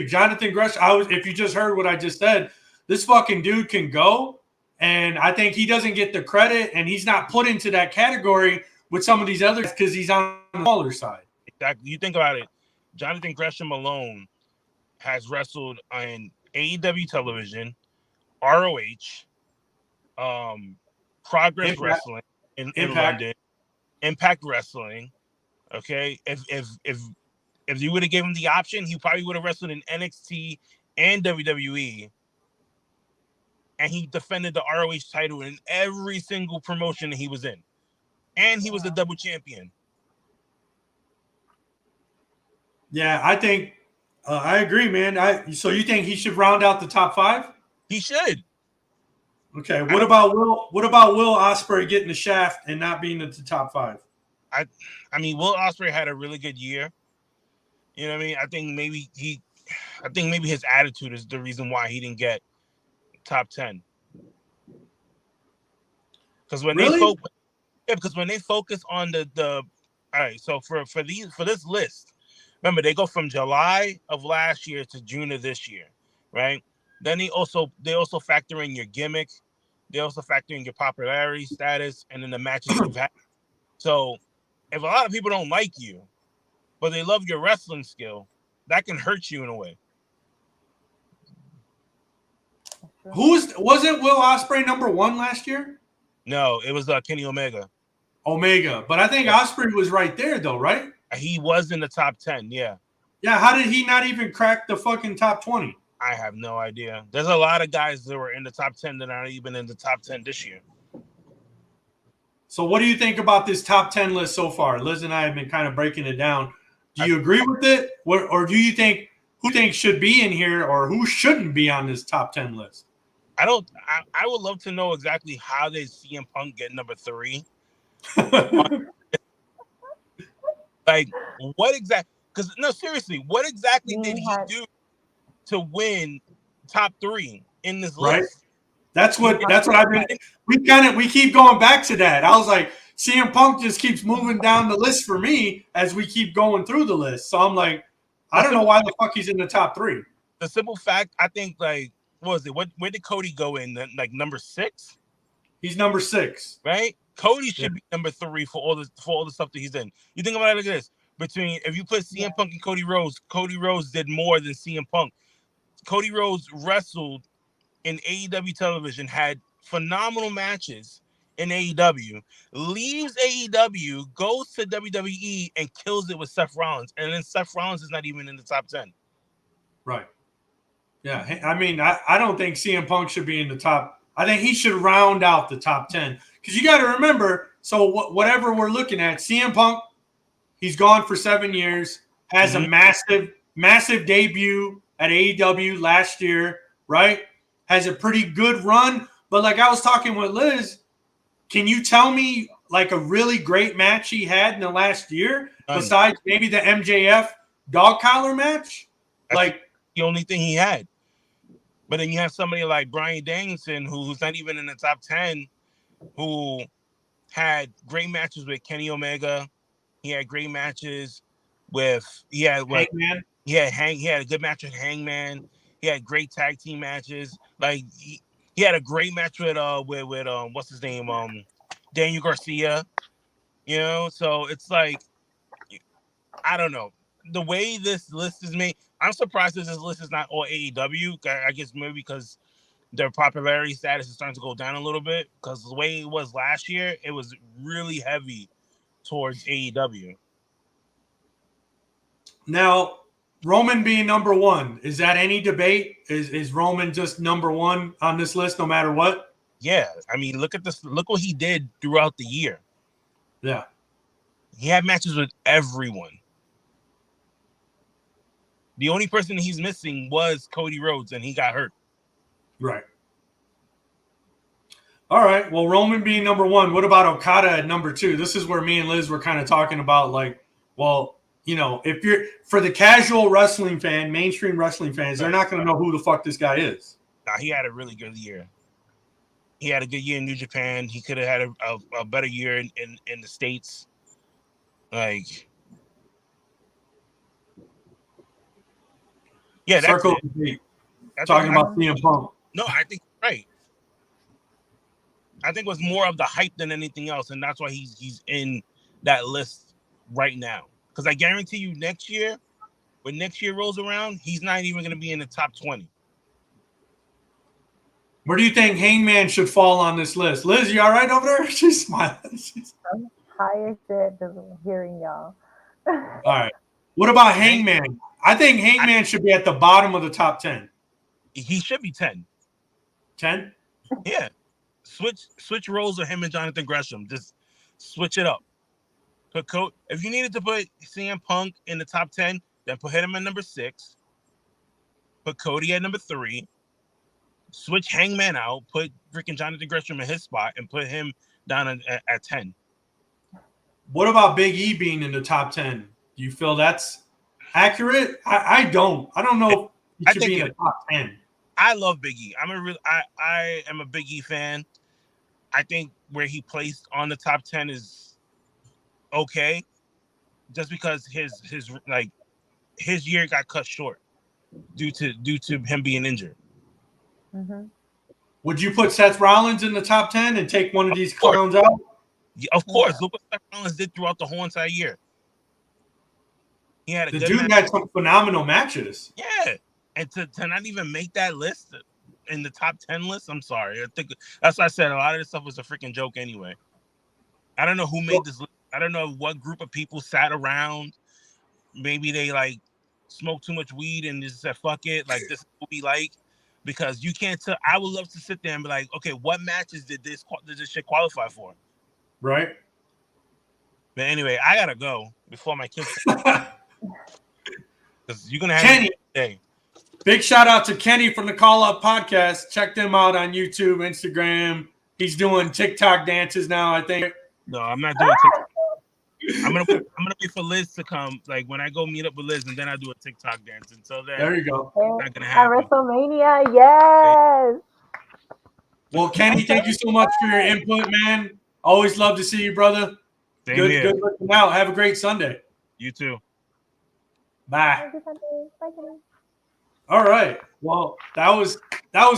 Jonathan Gresham, if you just heard what I just said, this fucking dude can go, and I think he doesn't get the credit, and he's not put into that category with some of these others because he's on the smaller side. Exactly. You think about it. Jonathan Gresham alone has wrestled on AEW television, ROH, Progress Wrestling in London, Impact Wrestling. Okay, if you would have given him the option, he probably would have wrestled in NXT and WWE, and he defended the ROH title in every single promotion that he was in, and he was a double champion. Yeah, I think I agree, man. So you think he should round out the top 5? He should. Okay. What about Will Ospreay getting the shaft and not being in the top 5? I mean, Will Ospreay had a really good year. You know what I mean? I think maybe his attitude is the reason why he didn't get top 10. Because when they focus on the all right, so for this list, remember they go from July of last year to June of this year, right? Then they also factor in your gimmick, they also factor in your popularity status, and then the matches you've had. So if a lot of people don't like you, but they love your wrestling skill, that can hurt you in a way. Wasn't Will Ospreay number 1 last year? No, it was Kenny Omega. But I think Ospreay was right there though, right? He was in the top 10, yeah. Yeah, how did he not even crack the fucking top 20? I have no idea. There's a lot of guys that were in the top 10 that aren't even in the top 10 this year. So what do you think about this top 10 list so far? Liz and I have been kind of breaking it down. Do you agree with it? Or do you think who thinks should be in here or who shouldn't be on this top 10 list? I would love to know exactly how did CM Punk get number 3. Like, what exactly? Because no, seriously, what exactly did he do to win top 3 in this list? Right. That's what I've been. We keep going back to that. I was like, CM Punk just keeps moving down the list for me as we keep going through the list. So I'm like, I don't know why the fuck he's in the top 3. The simple fact, I think, like, what was it? Where did Cody go in? Like number 6? He's number 6, right? Cody should be number 3 for all the stuff that he's in. You think about it like this: if you put CM Punk and Cody Rhodes did more than CM Punk. Cody Rhodes wrestled in AEW television, had phenomenal matches in AEW, leaves AEW, goes to WWE, and kills it with Seth Rollins, and then Seth Rollins is not even in the top 10. Right. Yeah, I mean, I don't think CM Punk should be in the top. I think he should round out the top 10 because you got to remember. So whatever we're looking at, CM Punk, he's gone for 7 years, has a massive debut at AEW last year, right? Has a pretty good run, but like I was talking with Liz, can you tell me like a really great match he had in the last year besides maybe the MJF dog collar match? That's the only thing he had. But then you have somebody like Bryan Danielson, who's not even in the top 10, who had great matches with Kenny Omega. He had great matches with Hangman. He had a good match with Hangman. He had great tag team matches. Like he had a great match with what's his name? Daniel Garcia. You know, so it's like, I don't know. The way this list is made, I'm surprised that this list is not all AEW. I guess maybe because their popularity status is starting to go down a little bit. Because the way it was last year, it was really heavy towards AEW. Now, Roman being number 1, is that any debate? Is Roman just number 1 on this list no matter what? Yeah, I mean, look at this. Look what he did throughout the year. Yeah, he had matches with everyone. The only person he's missing was Cody Rhodes, and he got hurt. Right. All right. Well, Roman being number 1, what about Okada at number 2? This is where me and Liz were kind of talking about, like, well, you know, if you're for the casual wrestling fan, mainstream wrestling fans, they're not going to know who the fuck this guy is. Nah, he had a really good year. He had a good year in New Japan. He could have had a better year in the States. Like, yeah, that's Circle talking about CM Punk. No, I think right. I think it was more of the hype than anything else, and that's why he's in that list right now. Because I guarantee you, next year, when next year rolls around, he's not even going to be in the top 20. Where do you think Hangman should fall on this list? Liz, you all right over there? She's smiling. I'm tired of hearing y'all. All right. What about Hangman? I think Hangman should be at the bottom of the top 10. He should be 10. 10? Yeah. Switch roles with him and Jonathan Gresham. Just switch it up. If you needed to put CM Punk in the top 10, then put him at number 6. Put Cody at number 3. Switch Hangman out. Put freaking Jonathan Gresham in his spot and put him down at 10. What about Big E being in the top 10? Do you feel that's accurate? I don't. I don't know if he should be in the top 10. I love Big E. I am a Big E fan. I think where he placed on the top 10 is okay, just because his year got cut short due to him being injured. Mm-hmm. Would you put Seth Rollins in the top 10 and take one of these clowns out? Yeah, of course. Look what Seth Rollins did throughout the whole entire year. He had a the good dude match. had some phenomenal matches. Yeah, and to not even make that list in the top 10 list, I'm sorry. I think that's why I said a lot of this stuff was a freaking joke anyway. I don't know who made this list. I don't know what group of people sat around. Maybe they like smoked too much weed and just said fuck it, like this will be like, because you can't tell. I would love to sit there and be like, okay, what matches did this shit qualify for? Right. But anyway, I gotta go before my kids. Because you're gonna have Kenny. a day. Big shout out to Kenny from the Call Up Podcast. Check them out on YouTube, Instagram. He's doing TikTok dances now, I think. No, I'm not doing TikTok. I'm gonna wait for Liz to come. Like when I go meet up with Liz, and then I'll do a TikTok dance. Until then, there you go. It's not gonna happen. At WrestleMania, yes. Well, Kenny, thank you so much for your input, man. Always love to see you, brother. Same Good here. looking out. Have a great Sunday. You too. Bye. Bye, Kenny. All right. Well, that was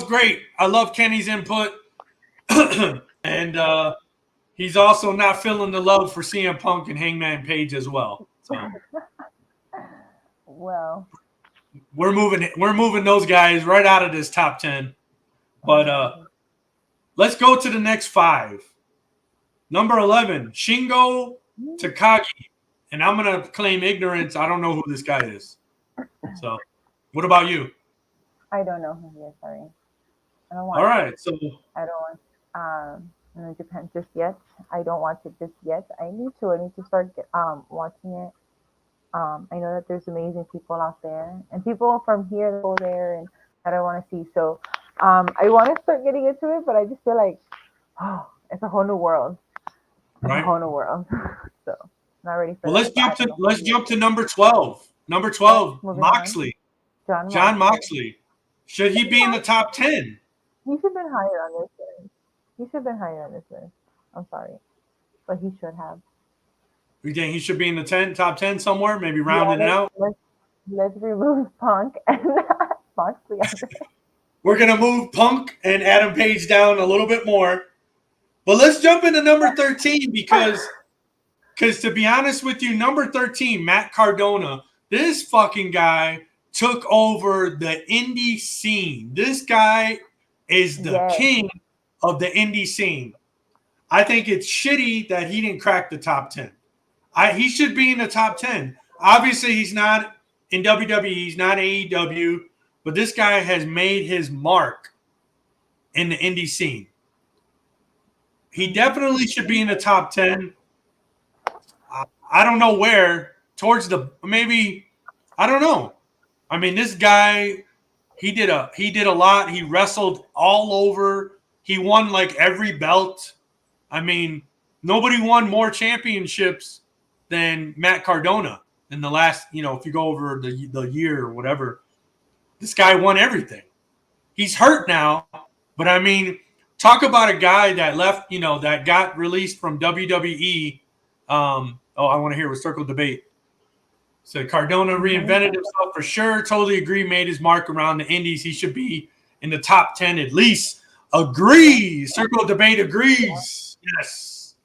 great. I love Kenny's input. And he's also not feeling the love for CM Punk and Hangman Page as well. So Well, we're moving those guys right out of this top 10. But let's go to the next 5. Number 11, Shingo Takagi. And I'm going to claim ignorance. I don't know who this guy is. So what about you? I don't know who he is. Sorry, I don't want. All right, so I don't want New Japan just yet. I don't watch it just yet. I need to. I need to start watching it. I know that there's amazing people out there and people from here that go there and that I want to see. So I want to start getting into it, but I just feel like, oh, it's a whole new world. It's right. a whole new world. So not ready for Well, that. let's jump to number 12. Number 12, Moxley. John Moxley. Should he be in the top 10? He should have been higher on this list. He should have been higher on this list. I'm sorry, but he should have. You think he should be in the top 10 somewhere? Maybe rounding it out. Let's remove Punk and Moxley. We're gonna move Punk and Adam Page down a little bit more, but let's jump into number 13 because to be honest with you, number 13, Matt Cardona. This fucking guy took over the indie scene. This guy is the king of the indie scene. I think it's shitty that he didn't crack the top 10. He should be in the top 10. Obviously, he's not in WWE. He's not AEW. But this guy has made his mark in the indie scene. He definitely should be in the top 10. I don't know where. Maybe, I don't know. I mean, this guy, he did a lot. He wrestled all over. He won like every belt. I mean, nobody won more championships than Matt Cardona in the last, if you go over the year or whatever. This guy won everything. He's hurt now, but I mean, talk about a guy that left, that got released from WWE. I want to hear what Circle Debate. So Cardona reinvented himself for sure. Totally agree. Made his mark around the indies. He should be in the top 10 at least. Agrees. Circle Debate agrees. Yes.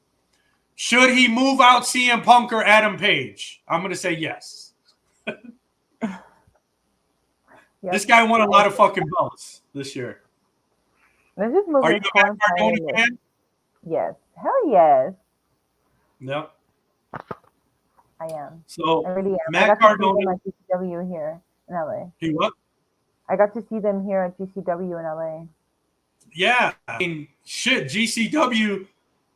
Should he move out CM Punk or Adam Page? I'm going to say yes. This guy won a lot of fucking belts this year. Let's just move. Are you a Matt Cardona fan? Yes. Hell yes. Yep. I am. So I really am. Matt Cardona at GCW here in LA. He what? I got to see them here at GCW in LA. Yeah, I mean, shit, GCW.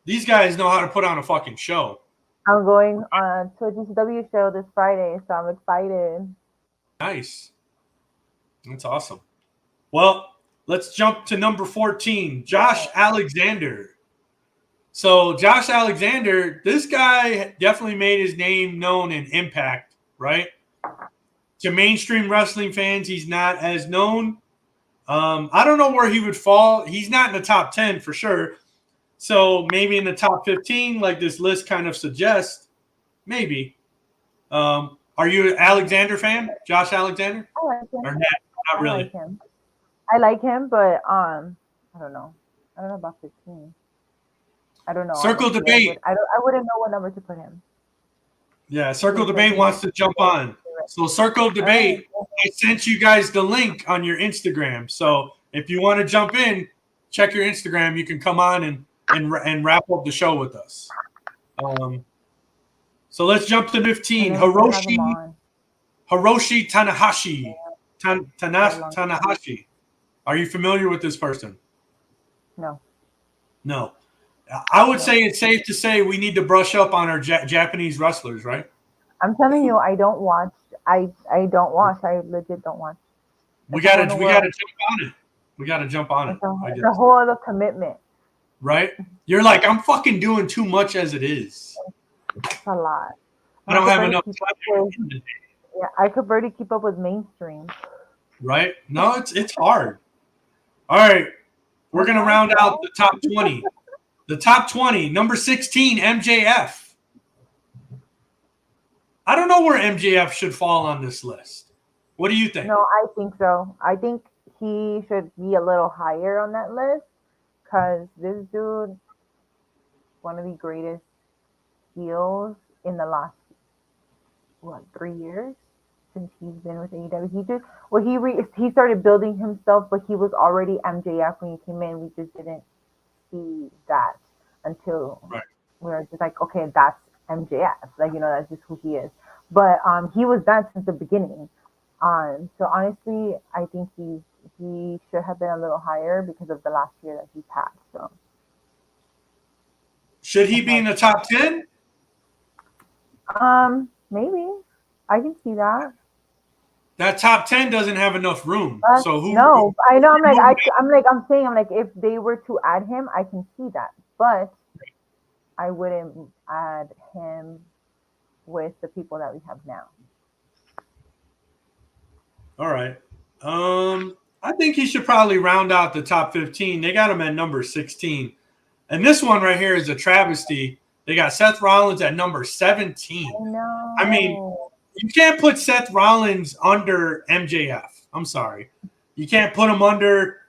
These guys know how to put on a fucking show. I'm going to a GCW show this Friday, so I'm excited. Nice. That's awesome. Well, let's jump to number 14, Josh Alexander. So Josh Alexander, this guy definitely made his name known in Impact, right? To mainstream wrestling fans, he's not as known. I don't know where he would fall. He's not in the top 10 for sure. So maybe in the top 15, like this list kind of suggests. Maybe. Are you an Alexander fan? Josh Alexander? I like him. Or not really? I like him, but I don't know. I don't know about 15. I don't know. Circle honestly. Debate. I wouldn't know what number to put him. Yeah, Circle Debate wants to jump on. So Circle of Debate, I sent you guys the link on your Instagram. So if you want to jump in, check your Instagram. You can come on and wrap up the show with us. So let's jump to 15. Hiroshi Tanahashi. Tanahashi. Are you familiar with this person? No. No. I would say it's safe to say we need to brush up on our Japanese wrestlers, right? I'm telling you, I don't watch. I don't watch. I legit don't watch. We gotta jump on it. We gotta jump on it. It's a whole other commitment. Right? You're like, I'm fucking doing too much as it is. It's a lot. I don't have enough time. Yeah, I could barely keep up with mainstream. Right? No, it's hard. All right. We're gonna round out the top 20. The top 20, number 16, MJF. I don't know where MJF should fall on this list. What do you think? No, I think so. I think he should be a little higher on that list because this dude, one of the greatest heels in the last 3 years since he's been with AEW. He started building himself, but he was already MJF when he came in. We just didn't see that until we were just like, okay, that's MJF. Like, that's just who he is. But he was that since the beginning. So honestly, I think he should have been a little higher because of the last year that he's had. So should he be in the top 10? Maybe. I can see that. That top 10 doesn't have enough room. So who? No, I know. I'm saying, if they were to add him, I can see that, but I wouldn't add him with the people that we have now. All right. I think he should probably round out the top 15. They got him at number 16. And this one right here is a travesty. They got Seth Rollins at number 17. I mean, you can't put Seth Rollins under MJF. I'm sorry. You can't put him under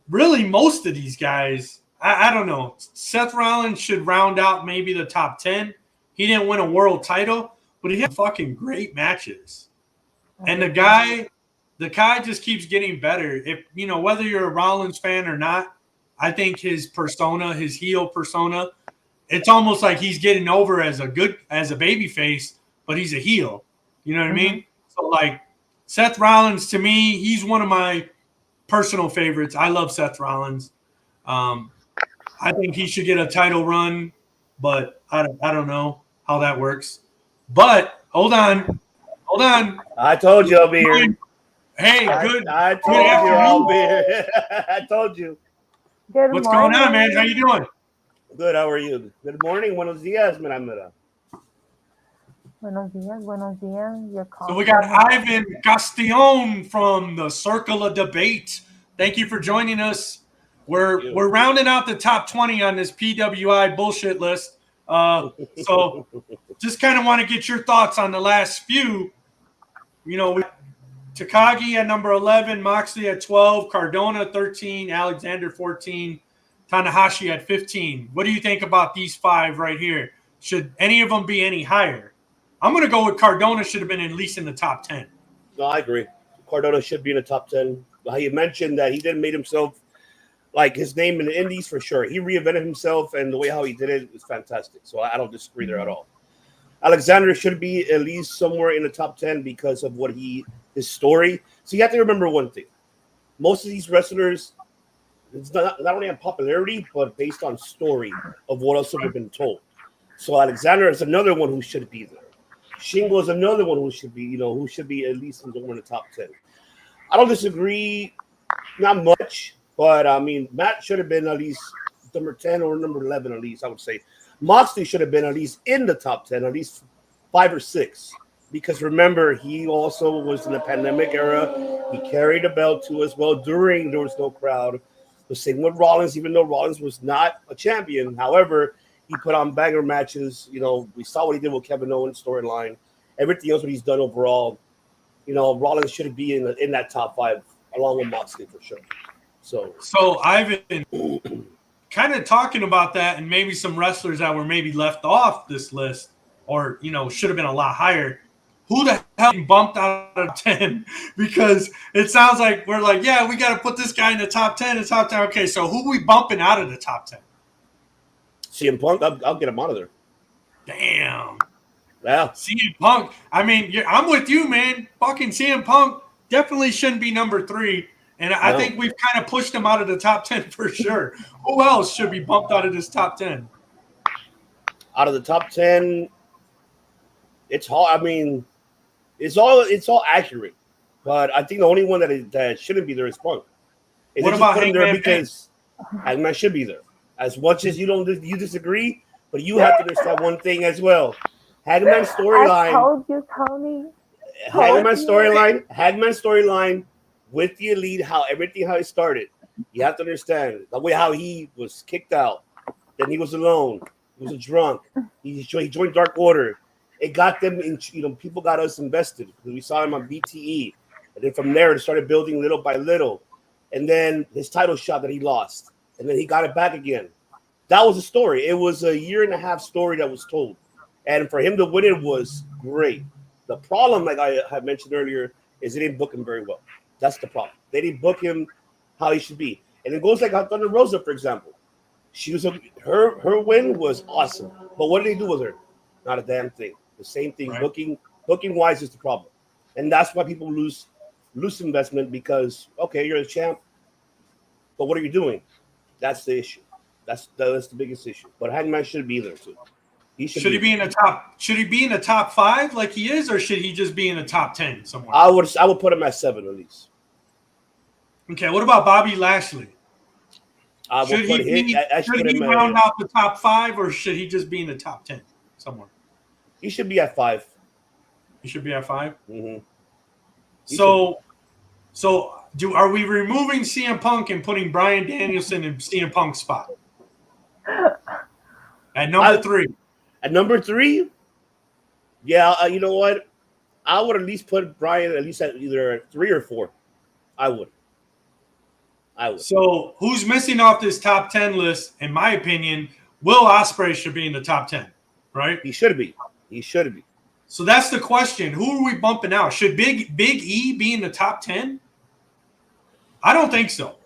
really most of these guys. I don't know. Seth Rollins should round out maybe the top 10. He didn't win a world title, but he had fucking great matches. And the guy just keeps getting better. If whether you're a Rollins fan or not, I think his persona, his heel persona, it's almost like he's getting over as a baby face, but he's a heel. You know what I mean? So like Seth Rollins, to me, he's one of my personal favorites. I love Seth Rollins. I think he should get a title run, but I don't know how that works. But hold on. I told you I'll be here. Hey, good. I told you I'll be here. I told you. What's going on, man? How you doing? Good. How are you? Good morning. Buenos dias, Miramira. Buenos dias. So we got Ivan Castillon from the Circle of Debate. Thank you for joining us. We're rounding out the top 20 on this PWI bullshit list. So just kind of want to get your thoughts on the last few. Takagi at number 11, Moxley at 12, Cardona 13, Alexander 14, Tanahashi at 15. What do you think about these five right here? Should any of them be any higher? I'm going to go with Cardona should have been at least in the top 10. No, I agree. Cardona should be in the top 10. How you mentioned that he didn't make himself like his name in the Indies for sure. He reinvented himself, and the way how he did it was fantastic. So I don't disagree there at all. Alexander should be at least somewhere in the top 10 because of his story. So you have to remember one thing. Most of these wrestlers, it's not only on popularity, but based on story of what else have been told. So Alexander is another one who should be there. Shingo is another one who should be at least somewhere in the top 10. I don't disagree, not much, but I mean, Matt should have been at least number 10 or number 11 at least, I would say. Moxley should have been at least in the top 10, at least 5 or 6. Because remember, he also was in the pandemic era. He carried a belt too as well during there was no crowd. The same with Rollins, even though Rollins was not a champion. However, he put on banger matches. We saw what he did with Kevin Owens storyline. Everything else what he's done overall. Rollins should be in that top 5 along with Moxley for sure. So Ivan, kind of talking about that and maybe some wrestlers that were maybe left off this list or, should have been a lot higher. Who the hell bumped out of 10? Because it sounds like we're like, yeah, we got to put this guy in the top 10. The top 10. Okay, so who we bumping out of the top 10? CM Punk, I'll get him out of there. Damn. Yeah. CM Punk. I mean, I'm with you, man. Fucking CM Punk definitely shouldn't be number 3. And I think we've kind of pushed him out of the top 10 for sure. Who else should be bumped out of this top 10? Out of the top 10, it's hard. I mean, it's all accurate. But I think the only one that shouldn't be there is Punk. What about Hangman? Because Hangman should be there. As much as you disagree, but you have to understand one thing as well. Hangman's storyline. I told you, Tony. Hangman's storyline with the Elite, how it started. You have to understand the way how he was kicked out. Then he was alone. He was a drunk. He joined Dark Order. It got them in. People got us invested because we saw him on BTE, and then from there it started building little by little. And then his title shot that he lost, and then he got it back again. That was a story. It was a 1.5-year story that was told, and for him to win it was great. The problem, like I had mentioned earlier, is they didn't book him very well. That's the problem. They didn't book him how he should be. And it goes like Thunder Rosa, for example. She was her win was awesome. But what did they do with her? Not a damn thing. The same thing. Right. Booking wise is the problem. And that's why people lose investment because, okay, you're the champ, but what are you doing? That's the issue. That's the biggest issue. But Hangman should be there too. Should he be in the top 5 like he is, or should he just be in the top 10 somewhere? I would put him at 7 at least. Okay, what about Bobby Lashley? Should he round out the top 5, or should he just be in the top 10 somewhere? He should be at 5. He should be at 5? Mm-hmm. Are we removing CM Punk and putting Bryan Danielson in CM Punk's spot? At number 3. At number 3? Yeah, you know what? I would at least put Bryan at least at either 3 or 4. I would. So who's missing off this top 10 list? In my opinion, Will Ospreay should be in the top 10, right? He should be. So that's the question. Who are we bumping out? Should Big E be in the top 10? I don't think so.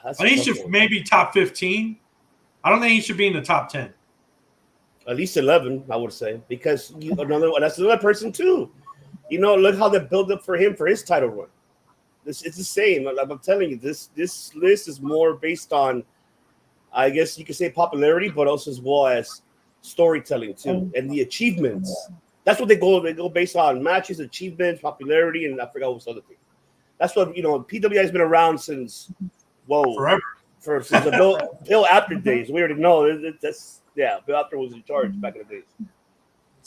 I think he should maybe top 15. I don't think he should be in the top 10. At least 11, I would say, because that's another person too. Look how they build up for him for his title run. It's the same. I'm telling you, this list is more based on, I guess you could say, popularity, but also as well as storytelling too, and the achievements. That's what they go. They go based on matches, achievements, popularity, and I forgot what's the other thing. That's what PWI has been around since forever. Since the Bill Apter days. We already know Bill Apter was in charge back in the days.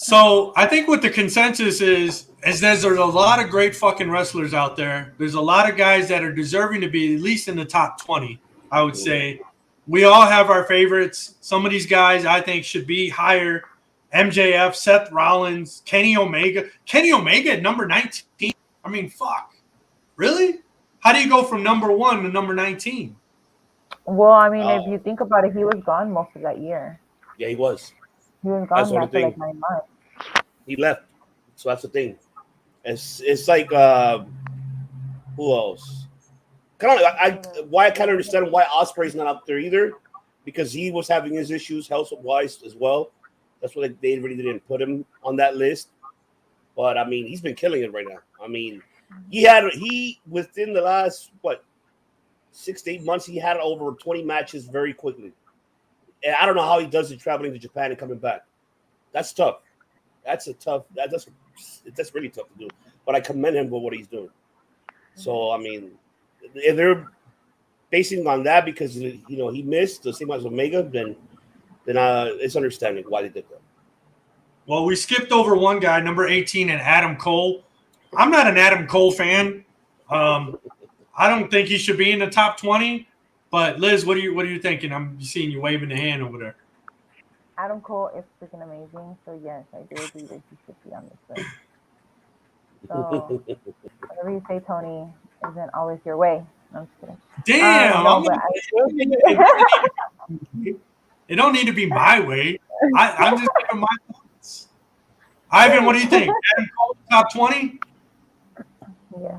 So I think what the consensus is there's a lot of great fucking wrestlers out there. There's a lot of guys that are deserving to be at least in the top 20, I would say. We all have our favorites. Some of these guys I think should be higher. MJF, Seth Rollins, Kenny Omega. Kenny Omega at number 19. I mean, fuck. Really? How do you go from number 1 to number 19? Well, I mean, if you think about it, he was gone most of that year. Yeah, he was. He was gone for like 9 months. He left. So that's the thing. It's like who else? Kind of why I kind of understand why Ospreay's not up there either, because he was having his issues health-wise as well. That's why they really didn't put him on that list. But I mean, he's been killing it right now. I mean, he within the last 6 to 8 months, he had over 20 matches very quickly. And I don't know how he does it traveling to Japan and coming back. That's tough. That's really tough to do. But I commend him for what he's doing. So I mean, if they're basing on that because he missed the same as Omega, then it's understanding why they did that. Well, we skipped over one guy, number 18, and Adam Cole. I'm not an Adam Cole fan. I don't think he should be in the top 20. But Liz, what are you thinking? I'm seeing you waving the hand over there. Adam Cole is freaking amazing. So yes, I do agree that he should be on this list. So whatever you say, Tony, isn't always your way. I'm just kidding. Damn! It don't need to be my way. I'm just giving my thoughts. Ivan, what do you think? Adam Cole top 20? Yeah.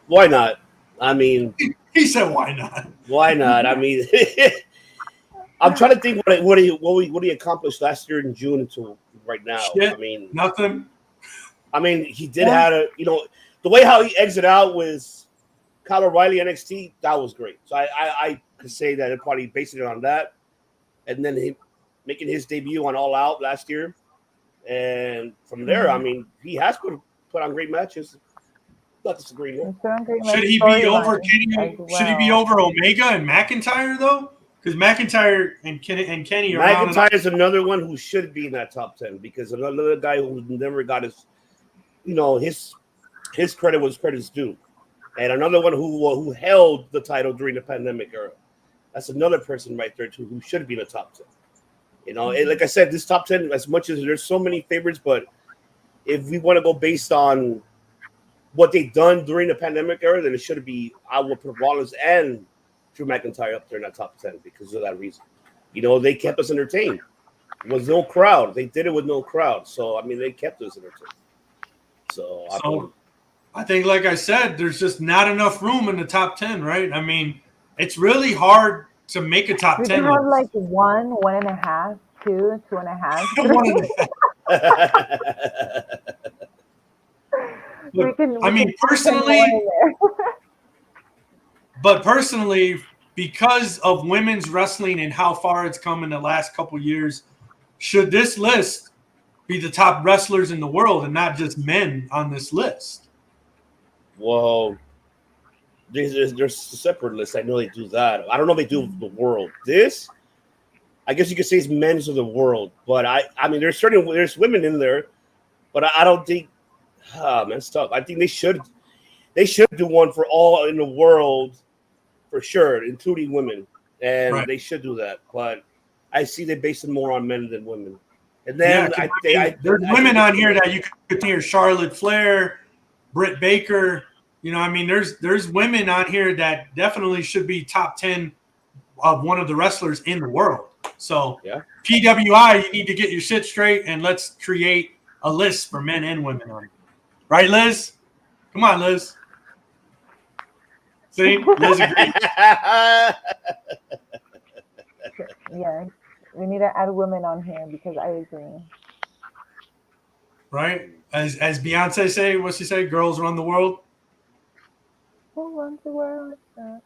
Why not? I mean, He said, "Why not?" why not? I mean, I'm trying to think what he accomplished last year in June until right now. Shit, I mean, nothing. he did have the way how he exited out with Kyle O'Reilly NXT, that was great. So I could say that it probably based it on that, and then he making his debut on All Out last year, and from there, I mean, he has put on great matches. Not disagreeing here. Should he be over Kenny? Well. Should he be over Omega and McIntyre though? Because McIntyre and Kenny are McIntyre is another one who should be in that top 10 because another guy who never got his, his credit was credit's due, and another one who held the title during the pandemic era. That's another person right there too who should be in the top 10. And like I said, this top 10, as much as there's so many favorites, but if we want to go based on what they've done during the pandemic era, then it should be, I will put Rollins and Drew McIntyre up there in that top 10 because of that reason. They kept us entertained. There was no crowd. They did it with no crowd. So, I mean, they kept us entertained. So I think, like I said, there's just not enough room in the top 10, right? I mean, it's really hard to make a top 10. We can have like 1, 1.5, 2, 2.5. Look, personally, because of women's wrestling and how far it's come in the last couple years, should this list be the top wrestlers in the world and not just men on this list? Well, there's a separate list. I know they do that. I don't know if they do the world. This, I guess you could say, is men's of the world. But I mean, there's women in there, but I don't think. Man, it's tough. I think they should do one for all in the world for sure, including women, and They should do that. But I see they base it more on men than women. And then there's women on here that you could hear: Charlotte Flair, Britt Baker. I mean, there's women on here that definitely should be top 10 of one of the wrestlers in the world. So PWI, you need to get your shit straight, and let's create a list for men and women on it. Right, Liz? Come on, Liz. See, Liz agrees. Yeah, we need to add women on here because I agree. Right? As Beyonce say, what's she say? Girls run the world. Who runs the world?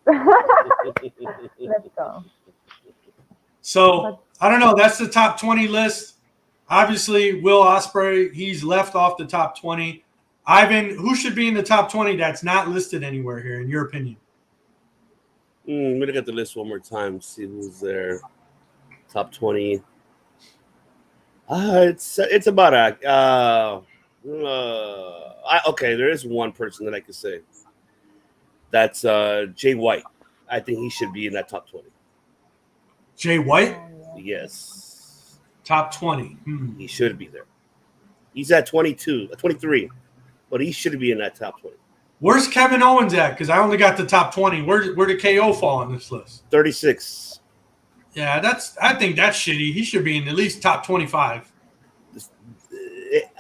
Let's go. So, I don't know. That's the top 20 list. Obviously, Will Ospreay, he's left off the top 20. Ivan, who should be in the top 20 that's not listed anywhere here, in your opinion? Let me look at the list one more time, see who's there. Top 20. It's about okay, there is one person that I could say. That's Jay White. I think he should be in that top 20. Jay White? Yes. Top 20. He should be there. He's at 23. But he should be in that top 20. Where's Kevin Owens at? Because I only got the top 20. Where did KO fall on this list? 36. Yeah, I think that's shitty. He should be in at least top 25.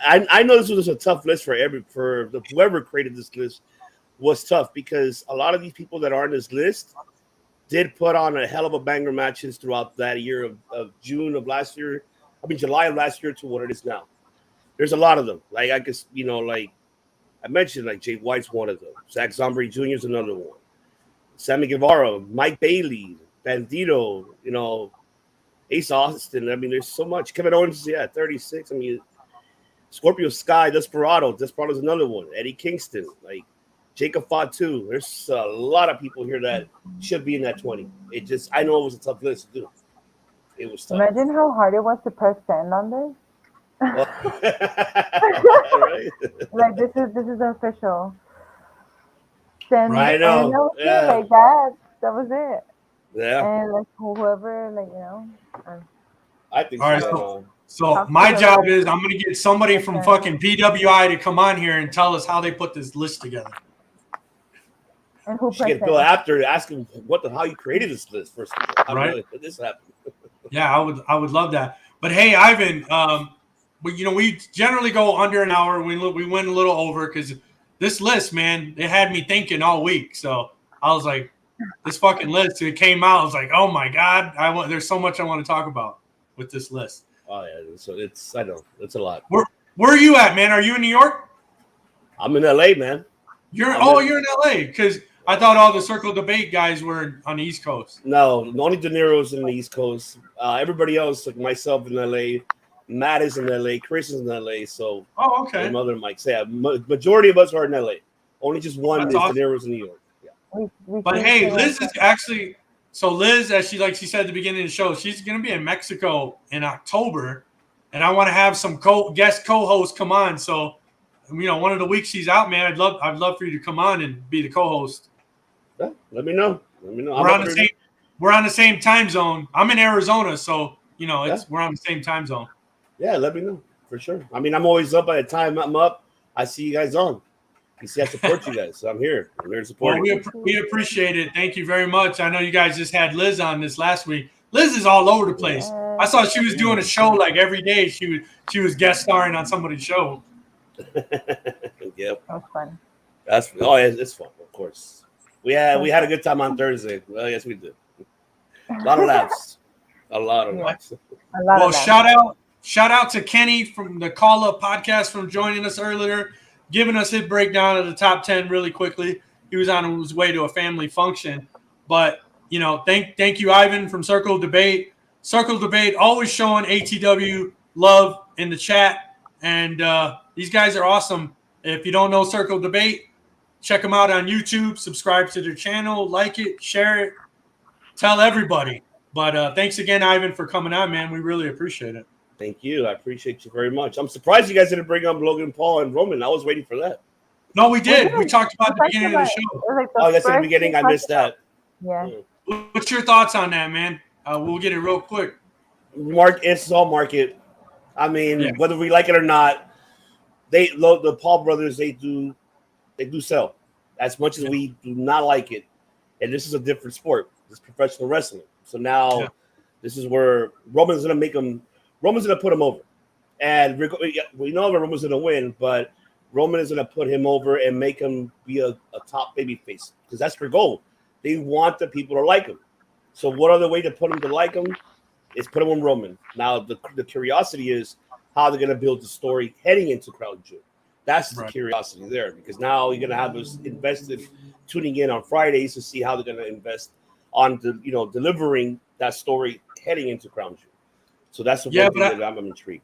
I know this was a tough list for whoever created this list was tough because a lot of these people that are on this list did put on a hell of a banger matches throughout that year of June of last year. I mean July of last year to what it is now. There's a lot of them. Like I guess like I mentioned, like Jay White's one of them. Zack Zombie Jr. is another one. Sammy Guevara, Mike Bailey, Bandito, Ace Austin. I mean, there's so much. Kevin Owens, 36. I mean, Scorpio Sky, Desperado. Desperado's another one. Eddie Kingston, like Jacob Fatu. There's a lot of people here that should be in that 20. I know it was a tough list to do. It was tough. Imagine how hard it was to press send on this. Right? Like this is official. Then I know. Like that was it. Yeah. And like whoever, I think all right, so. So my job is I'm gonna get somebody from fucking PWI to come on here and tell us how they put this list together. And who should get Bill after ask him how you created this list first of all. Right. Did this happen? Yeah, I would love that. But hey, Ivan, we generally go under an hour. We went a little over because this list, man, it had me thinking all week. So I was like, this fucking list, it came out. I was like, oh my God, there's so much I want to talk about with this list. Oh yeah, so I know it's a lot. Where are you at, man? Are you in New York? I'm in LA, man. You're in LA because I thought all the Circle Debate guys were on the East Coast. No, only De Niro's in the East Coast. Everybody else, like myself in LA, Matt is in LA, Chris is in LA. So okay. My other Mike, yeah, majority of us are in LA. Only just one is awesome. De Niro's in New York. Yeah. But hey, Liz is actually Liz, as she said at the beginning of the show, she's gonna be in Mexico in October, and I want to have some guest co-hosts come on. So, one of the weeks she's out, man, I'd love for you to come on and be the co-host. Yeah, let me know. We're on the same time zone. I'm in Arizona, so we're on the same time zone. Yeah, let me know for sure. I mean, I'm always up by the time I'm up. I see you guys on. You see, I support you guys, so I'm here. I'm here to support you. We appreciate it. Thank you very much. I know you guys just had Liz on this last week. Liz is all over the place. Yeah. I saw she was doing a show like every day. She was guest starring on somebody's show. Yep, that was fun. It's fun, of course. We had a good time on Thursday. Well, yes, we did. A lot of laughs. A lot of laughs. Well, shout out to Kenny from the Call Up podcast from joining us earlier, giving us his breakdown of the top 10 really quickly. He was on his way to a family function. But, thank you, Ivan from Circle Debate. Circle Debate always showing ATW love in the chat. And these guys are awesome. If you don't know Circle Debate, check them out on YouTube. Subscribe to their channel. Like it. Share it. Tell everybody. But thanks again, Ivan, for coming on, man. We really appreciate it. Thank you. I appreciate you very much. I'm surprised you guys didn't bring up Logan Paul and Roman. I was waiting for that. No, we did. We talked about the beginning of the show. That's in the beginning. I missed that. Yeah. What's your thoughts on that, man? We'll get it real quick. It's all market. I mean, whether we like it or not, the Paul brothers, they do sell as much as we do not like it. And this is a different sport. It's professional wrestling. So now this is where Roman's going to put him over. And we know that Roman's going to win, but Roman is going to put him over and make him be a top babyface because that's their goal. They want the people to like him. So what other way to put him to like him is put him on Roman. Now, the curiosity is how they're going to build the story heading into Crown Jewel. That's the curiosity there because now you're going to have us invested tuning in on Fridays to see how they're going to invest on delivering that story heading into Crown Jewel. So that's the one thing that I'm intrigued.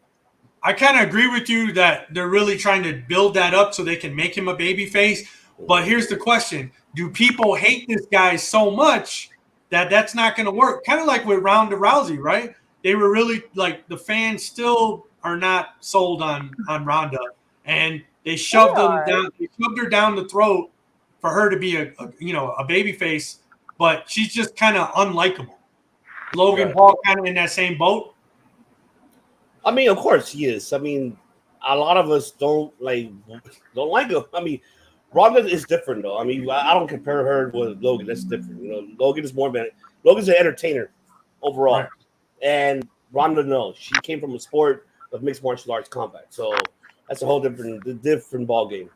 I kind of agree with you that they're really trying to build that up so they can make him a babyface. But here's the question. Do people hate this guy so much that that's not going to work? Kind of like with Ronda Rousey, right? They were really like the fans still are not sold on Ronda. And they shoved her down the throat for her to be a babyface, but she's just kind of unlikable. Logan Paul kind of in that same boat. I mean, of course he is. I mean, a lot of us don't like him. I mean, Ronda is different though. I mean, I don't compare her with Logan. That's different. Logan is Logan's an entertainer overall, and Ronda, no, she came from a sport of mixed martial arts combat, so that's a whole different ball game.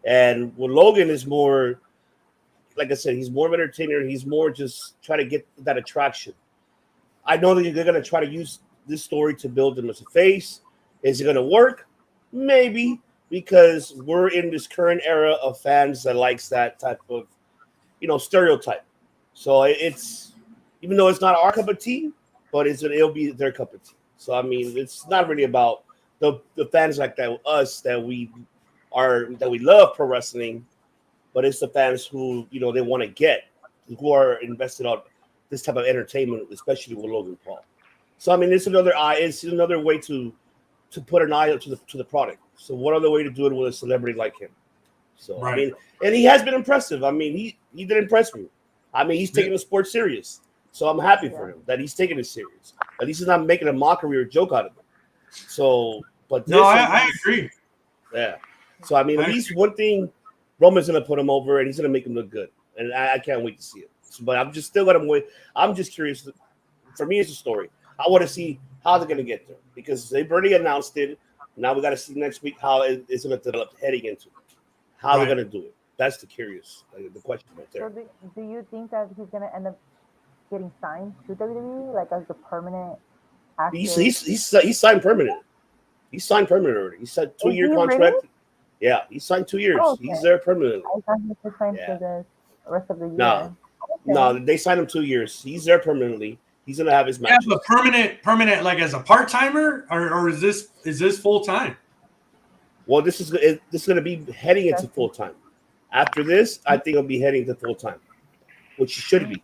And with Logan is more, like I said, he's more of an entertainer. He's more just trying to get that attraction. I know that they're going to try to use this story to build him as a face. Is it going to work? Maybe, because we're in this current era of fans that likes that type of, stereotype. So it's, even though it's not our cup of tea, but it'll be their cup of tea. So, I mean, it's not really about the fans like that, us, that we love pro wrestling, but it's the fans who, they want to get, who are invested on this type of entertainment, especially with Logan Paul. So, I mean, it's another way to put an eye up to the product. So what other way to do it with a celebrity like him? So, I mean, and he has been impressive. I mean, he did impress me. I mean, he's taking the sport serious. So I'm happy for him that he's taking it serious. At least he's not making a mockery or joke out of it. So, but this, I agree. Yeah. So, I mean, at least one thing, Roman's going to put him over and he's going to make him look good. And I can't wait to see it. So, but I'm just still going to wait. I'm just curious. For me, it's a story. I want to see how they're going to get there because they've already announced it. Now we got to see next week how it's going to develop heading into it. How they're going to do it. That's the question right there. So do you think that he's going to end up getting signed to WWE, like as a permanent actor? He's signed permanent. He's signed permanent already. He signed 2-year contract. Really? Yeah, he signed 2 years. Oh, okay. He's there permanently. I thought he was signed for the rest of the year. No, they signed him 2 years. He's there permanently. He's gonna have his match. Yeah, but permanent, like as a part timer, or is this full time? Well, this is gonna be heading into full time. After this, I think it'll be heading to full time, which it should be.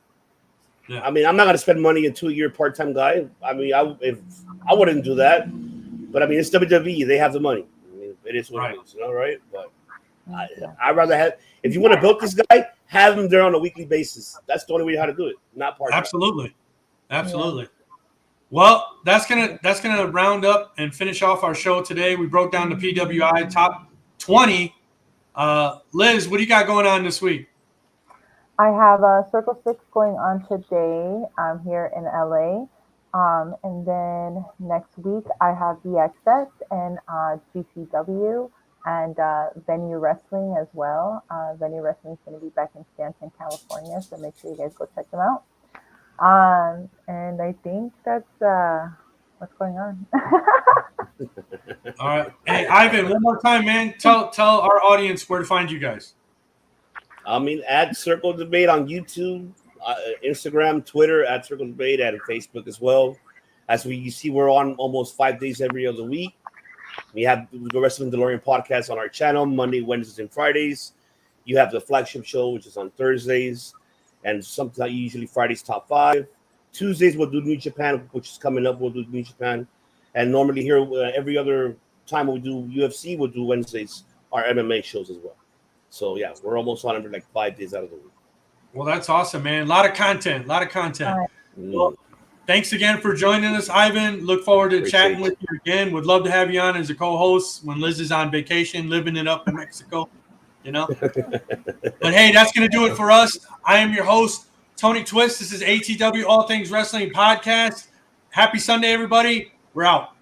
Yeah. I mean, I'm not gonna spend money on a 2-year part time guy. I mean, I wouldn't do that. But I mean, it's WWE. They have the money. I mean, it is what it is, right? But I'd rather have. If you want to build this guy, have him there on a weekly basis. That's the only way how to do it. Not part time. Absolutely. Yeah. Well, that's gonna round up and finish off our show today. We broke down the PWI top 20. Liz, what do you got going on this week? I have a Circle 6 going on today. I'm here in LA. And then next week I have VXS and GCW and Venue Wrestling as well. Venue Wrestling is going to be back in Stanton, California, so make sure you guys go check them out. And I think that's what's going on. All right. Hey, Ivan, one more time, man. Tell our audience where to find you guys. I mean, at Circle Debate on YouTube, Instagram, Twitter, at Circle Debate, and Facebook as well. As you see, we're on almost 5 days every other week. We have the Wrestling DeLorean podcast on our channel, Monday, Wednesdays, and Fridays. You have the flagship show, which is on Thursdays, and sometimes usually Fridays top 5. Tuesdays we'll do New Japan, which is coming up. We'll do New Japan, and normally here every other time we do UFC, we'll do Wednesdays our MMA shows as well. So yeah, we're almost on every 5 days out of the week. Well, that's awesome, man. A lot of content. Well, thanks again for joining us, Ivan. Look forward to chatting with you again. Would love to have you on as a co-host when Liz is on vacation, living it up in Mexico, But hey, that's going to do it for us. I am your host, Tony Twist. This is ATW All Things Wrestling Podcast. Happy Sunday, everybody. We're out.